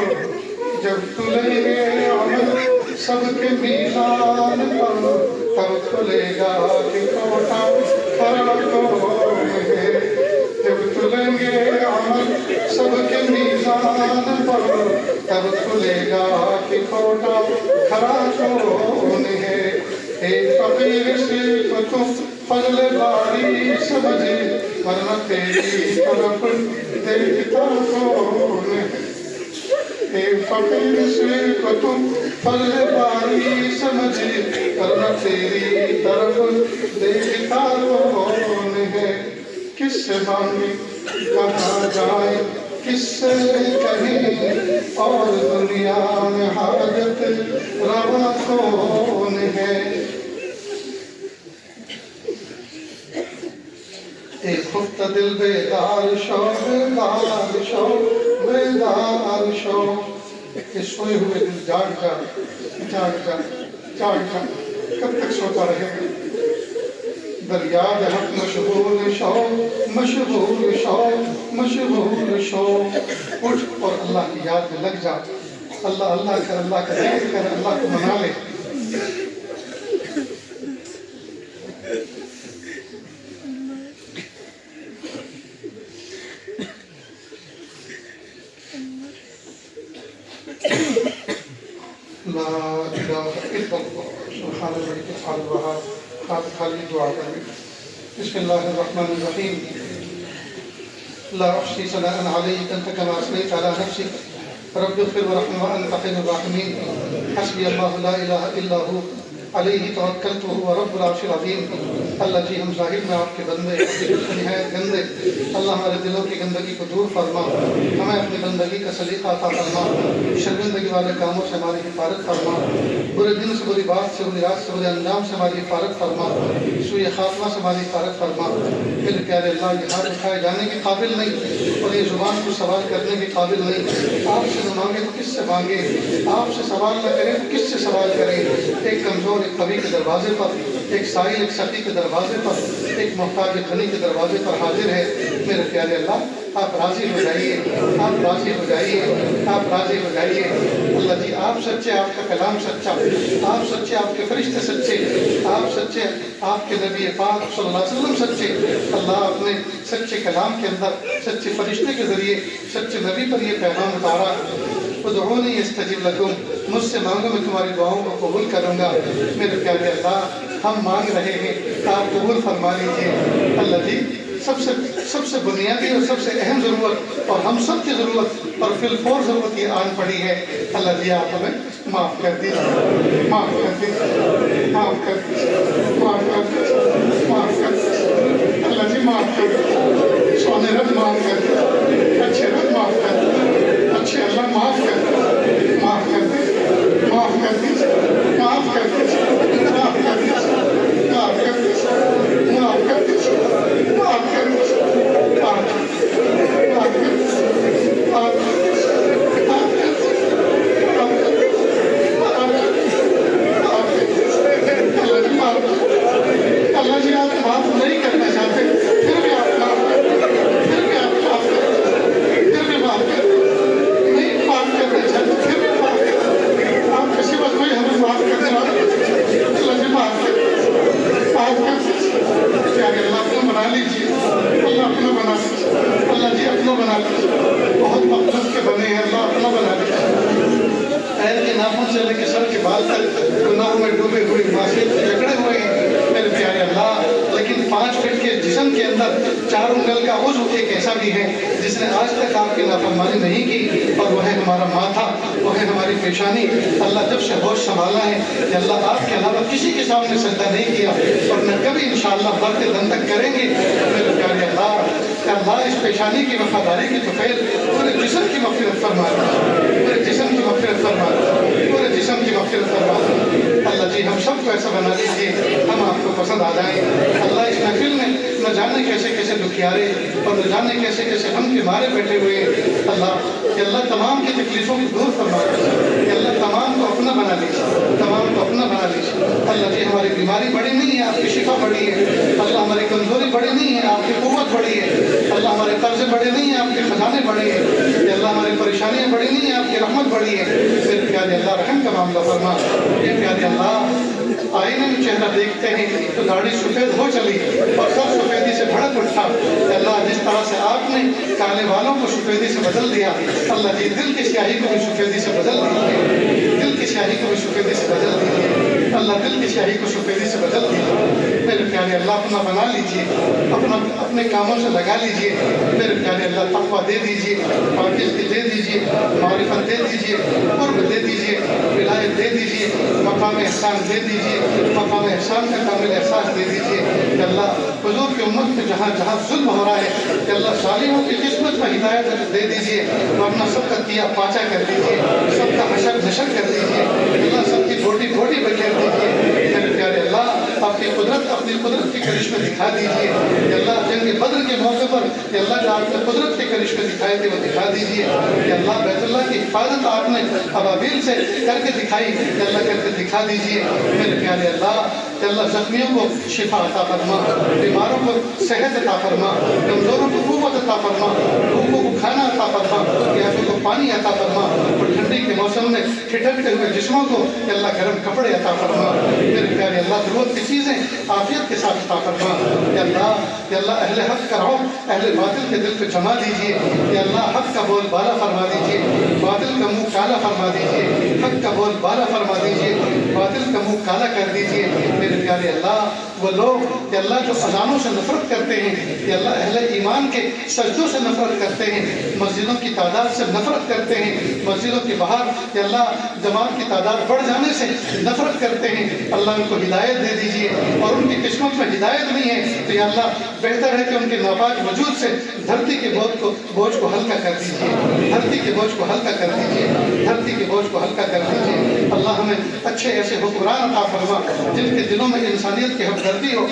جب تلیں گے عمل سب کے میزان پر، تب کھلے گا کہ ٹوٹا فرق کون ہے. جب تلیں گے عمل سب کے میزان پر، تب کھلے گا کہ کھوٹا کھرا کون ہے. ایک فقیر سے تم فضل باری سمجھے، ورنہ تیری طرف دیکھتا کون ہے. ایک فقیر سے تم فضل باری سمجھے، ورنہ تیری طرف دیکھتا کون ہے. کس سے مانگے کہاں جائے، کس سے کہیں، اور دنیا میں حاجت روا کون ہے. ایک خفتہ دل بیدار شو، بیدار شو، بیدار شو. کہ سوئے ہوئے دل جاگ جا، جاگ جا، جاگ جا. کب تک سوتا رہے گا؟ دریاد حق مشغول شو، مشغول شو، مشغول شو. اٹھ اور اللہ کی یاد میں لگ جا. اللہ اللہ کر، اللہ کا ذکر کر، اللہ کو منا لے. لا الہ الا اللہ سبحان الملک الفعال الوہاب. خالی دعا کریں. بسم اللہ الرحمن الرحیم. لا احصی ثناء علیک انت کما اثنیت علی نفسک رب اغفر وارحم وانت خیر الراحمین. حسبی اللہ لا الہ الا هو علیہ توکلت وهو رب العرش العظیم۔ اللہ جی ہم ظاہر میں آپ کے بندے نہایت گندے، اللہ ہمارے دلوں کی گندگی کو دور فرما، ہمیں اپنی بندگی کا سلیقہ عطا فرما، شرمندگی والے کاموں سے ہماری حفاظت فرما، برے دن سے، بری بات سے، بری رات سے، برے انجام سے ہماری حفاظت فرما، سوء خاتمہ سے ہماری حفاظت فرما۔ میرے پیارے اللہ، یہ ہاتھ اٹھائے جانے کے قابل نہیں اور یہ زبان کو سوال کرنے کے قابل نہیں۔ آپ سے نہ مانگے تو کس سے مانگے، آپ سے سوال نہ کریں تو کس سے سوال کریں۔ ایک کمزور ایک قوی کے دروازے پر، ایک سائل ایک سخی کے دروازے پر، ایک محتاج ایک غنی کے دروازے پر حاضر ہے۔ میرے پیارے اللہ، آپ راضی ہو جائیے، آپ راضی ہو جائیے، آپ راضی ہو جائیے۔ اللہ جی آپ سچے، آپ کا کلام سچا، آپ سچے، آپ کے فرشتے سچے، آپ سچے، آپ کے نبی پاک صلی اللہ علیہ وسلم سچے۔ اللہ اپنے سچے کلام کے اندر سچے فرشتے کے ذریعے سچے نبی پر یہ پیغام اتارا، ادعونی استجب لکم، مجھ سے مانگو میں تمہاری دعاؤں کو قبول کروں گا۔ میرے پیارے اللہ، ہم مانگ رہے ہیں، آپ قبول فرما لیجیے۔ اللہ جی سب سے بنیادی اور سب سے اہم ضرورت اور ہم سب کی ضرورت اور فی الفور ضرورت یہ آن پڑی ہے۔ اللہ جی آپ ہمیں معاف کر دیجیے، معاف کر دیجیے، معاف کر دیجیے، معاف کر دیجیے، معاف کر دیجیے۔ اللہ جی معاف کر دیجیے، سونے رب معاف کر دیجیے، اچھے رب معاف کر دیجیے، اچھے اللہ معاف کر دیجیے، معاف کر دیجیے، معاف کر دیجیے، معاف کر دیجیے، معاف کر دیجیے، معاف کر دیجیے، معاف کر دیجیے، معاف کر دیجیے، معاف کر دیجیے، معاف کر دیجیے، معاف کر دیجیے۔ اللہ جی آپ معاف نہیں کرنا چاہتے، پھر بھی آپ معاف کر دیں، پھر بھی آپ معاف کر دیں، پھر بھی معاف کر دیں، نہیں معاف کرنا چاہتے پھر بھی معاف کر دیں۔ آپ کسی وقت کوئی ہمیں معاف کرنے والا، اللہ جی معاف کر دیں، معاف کر دیں۔ پیارے اللہ اپنا بنا لیجیے، اللہ اپنا بنا لیجیے، اللہ جی اپنا بنا لیجیے، بہت مقصد کے بنے ہیں، اللہ اپنا بنا لیجیے۔ پیر کے ناخن سے لے کے سر کے بال تک گناہوں میں ڈوبے ہوئے، معصیت میں جکڑے ہوئے ہیں میرے پیارے اللہ، لیکن 5 فٹ کے جسم کے اندر 4 انگل کا عضو ایک ایسا بھی ہے جس نے آج تک آپ کی نافرمانی نہیں کی، اور وہ ہے ہمارا ماتھا، وہ ہے ہماری پیشانی۔ اللہ جب سے ہوش سنبھالا ہے کہ اللہ آپ کے علاوہ کسی کے سامنے سجدہ نہیں کیا اور نہ کبھی انشاءاللہ مرتے دم تک کریں گے۔ میرے پیارے اللہ اس پیشانی کی وفاداری کی توفیق پورے جسم کی مغفرت فرما دے، پورے جسم کی مغفرت فرما دے، پورے جسم کی مغفرت فرما دے۔ اللہ جی ہم سب کو ایسا بنا لیجیے ہم آپ کو پسند آ جائیں۔ اللہ اس محفل میں نہ جانے کیسے کیسے دکھیارے اور نہ جانے کیسے کیسے ہم کے مارے بیٹھے ہوئے ہیں۔ اللہ تمام کی تکلیفوں کو دور فرما دیجیے، اللہ تمام کو اپنا بنا لیجیے، تمام کو اپنا بنا لیجیے۔ اللہ جی ہماری بیماری بڑی نہیں ہے، آپ کی شفا بڑی ہے۔ اللہ ہماری کمزوری بڑی نہیں ہے، آپ کی قوت بڑی ہے۔ اللہ ہمارے قرضے بڑے نہیں ہیں، آپ کے خزانے بڑے ہیں۔ اللہ ہماری پریشانیاں بڑی نہیں ہیں، آپ کی رحمت بڑی ہے۔ میرے پیارے اللہ رحم کا معاملہ فرما۔ یہ پیارے اللہ آئینے میں چہرہ دیکھتے ہیں تو داڑھی سفید ہو چلی اور سر سفیدی سے بھڑک اٹھا۔ اللہ جس طرح سے آپ نے کالے والوں کو سفیدی سے بدل دیا، اللہ جی دل کی سیاہی کو بھی سفیدی سے بدل دیجیے، دل کی سیاہی کو بھی سفیدی سے بدل دیجیے، اللہ دل کی سیاہی کو سفیدی سے بدل دیجیے۔ میرے پیارے اللہ اپنا بنا لیجیے، اپنے کاموں سے لگا لیجیے۔ میرے پیارے اللہ تقویٰ دے دیجیے، پاکیزگی دے دیجیے، معرفت دے دیجیے، قرب دے دیجیے، ولایت دے دیجیے، مقام احسان دے دیجیے، مقام احسان کا کامل احساس دے دیجیے۔ کہ اللہ حضور کی امت میں جہاں جہاں ظلم ہو رہا ہے کہ اللہ ظالموں کی قسمت میں ہدایت دے دیجیے، ورنہ سب کا کیا پاچا کر دیجیے، سب کا حشر نشر کر دیجیے، اللہ سب کی بوٹی بوٹی بکیر دیجیے۔ میرے پیارے اللہ اپنی قدرت کی کرشمے دکھا دیجیے کہ اللہ جنگ بدر کے موقع پر کہ اللہ جو آپ نے قدرت کے کرشمے دکھائے تھے وہ دکھا دیجیے کہ اللہ بیت اللہ کی حفاظت آپ نے ابابیل سے کر کے دکھائی کہ اللہ کر کے دکھا دیجیے۔ میرے پیارے اللہ کہ اللہ زخمیوں کو شفا عطا فرما، بیماروں کو صحت عطا فرما، کمزوروں کو قوت عطا فرما، بھوکوں کو کھانا عطا فرما، پیاسوں کو پانی عطا فرما، اور ٹھنڈی کے موسم میں ٹھٹکتے ہوئے جسموں کو کہ اللہ گرم کپڑے عطا فرما۔ میرے پیارے اللہ ضرورت کی چیزیں عافیت کے ساتھ عطا فرما۔ کہ اللہ اہل حق کا رعب اہل باطل کے دل پہ جما دیجیے، کہ اللہ حق کا بول بالا فرما دیجیے، باطل کا منہ کالا فرما دیجیے، حق حق کا بول بالا فرما دیجیے، باطل کا منہ کالا کر دیجیے میرے پیارے اللہ۔ وہ لوگ کہ اللہ جو اذانوں سے نفرت کرتے ہیں، کہ اللہ اہل ایمان کے سجدوں سے نفرت کرتے ہیں، مسجدوں کی تعداد سے نفرت کرتے ہیں، مسجدوں کے باہر کہ اللہ جماعت کی تعداد بڑھ جانے سے نفرت کرتے ہیں، اللہ ان کو ہدایت دے دیجیے، اور ان کی قسمت میں ہدایت نہیں ہے تو یا اللہ بہتر ہے کہ ان کے ناپاک وجود سے دھرتی کے بوجھ کو ہلکا کر دیجیے، دھرتی کے بوجھ کو ہلکا کر دیجیے، دھرتی کے بوجھ کو ہلکا کر دیجیے۔ اللہ ہمیں اچھے ایسے حکمران عطا فرما جن کے دلوں میں انسانیت کی ہمدردی ہو،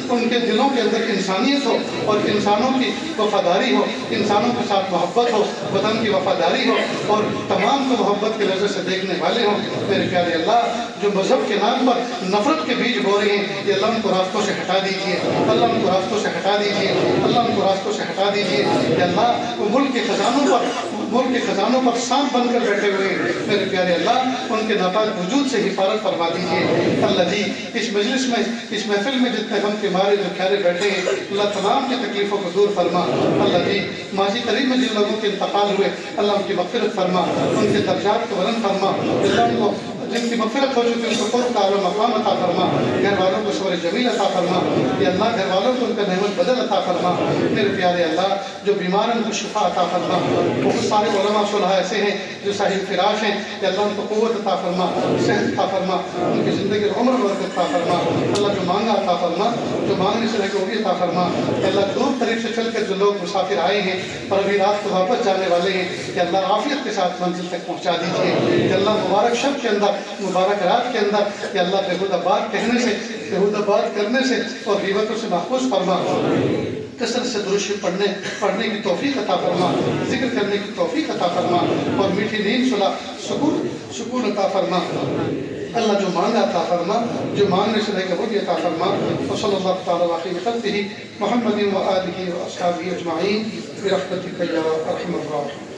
ان کے دلوں کے اندر انسانیت ہو، اور انسانوں کی وفاداری ہو، انسانوں کے ساتھ محبت ہو، وطن کی وفاداری ہو، اور تمام کو محبت کی نظر سے دیکھنے والے ہوں میرے پیارے اللہ۔ جو مذہب کے نام پر نفرت کے بیج بو رہے ہیں یہ اللہ ان کو راستوں سے ہٹا دیجیے، اللہ ان کو راستوں سے ہٹا دیجیے، اللہ ان کو راستوں سے ہٹا دیجیے کہ اللہ وہ ملک کے خزانوں پر سانپ بن کر بیٹھے ہوئے ہیں میرے پیارے اللہ، ان کے ناپاک وجود سے حفاظت فرما دیجیے اللہ جی۔ اس مجلس میں، اس محفل میں جتنے غم کے مارے جو کھیرے بیٹھے ہیں اللہ تمام کی تکلیفوں کو دور فرما اللہ جی۔ ماضی قریب میں جن لوگوں کے انتقال ہوئے اللہ ان کی مغفرت فرما، ان کے درجات کو بلند فرما اللہ، ان کو جن کی مغفرت ہو چکی ان کو قرب کا اعلیٰ مقام عطا فرما، گھر والوں کو صبر جمیل عطا فرما یا اللہ، گھر والوں کو ان کا نعمت بدل عطا فرما میرے پیارے اللہ۔ جو بیمار ہیں ان کو شفا عطا فرما، بہت سارے علماء صلحاء ایسے ہیں جو صاحب فراش ہیں یا اللہ ان کو قوت عطا فرما، صحت عطا فرما، ان کی زندگی عمر برکت عطا فرما اللہ، جو مانگا عطا فرما، جو مانگنے سے لے کے وہ بھی عطا فرما اللہ۔ دور قریب سے چل کر جو لوگ مسافر آئے ہیں اور ابھی رات کو واپس جانے والے ہیں کہ اللہ عافیت کے ساتھ منزل تک پہنچا دیجیے کہ اللہ، مبارک شب کے اندر، مبارک رات کے اندر کہ اللہ بےہودہ بات کہنے سے، بےہودہ بات کرنے سے اور غیبتوں سے محفوظ فرما، کثرت سے درود شریف پڑھنے کی توفیق عطا فرما، ذکر کرنے کی توفیق عطا فرما، اور میٹھی نیند سکون عطا فرما اللہ۔ جو مانگا عطا فرما، جو مانگنے سے لے کے وہ بھی عطا فرما۔ وصلی اللہ تعالی علی خیر خلقہ محمد و آلہ و اصحابہ اجمعین برحمتک یا ارحم الراحمین۔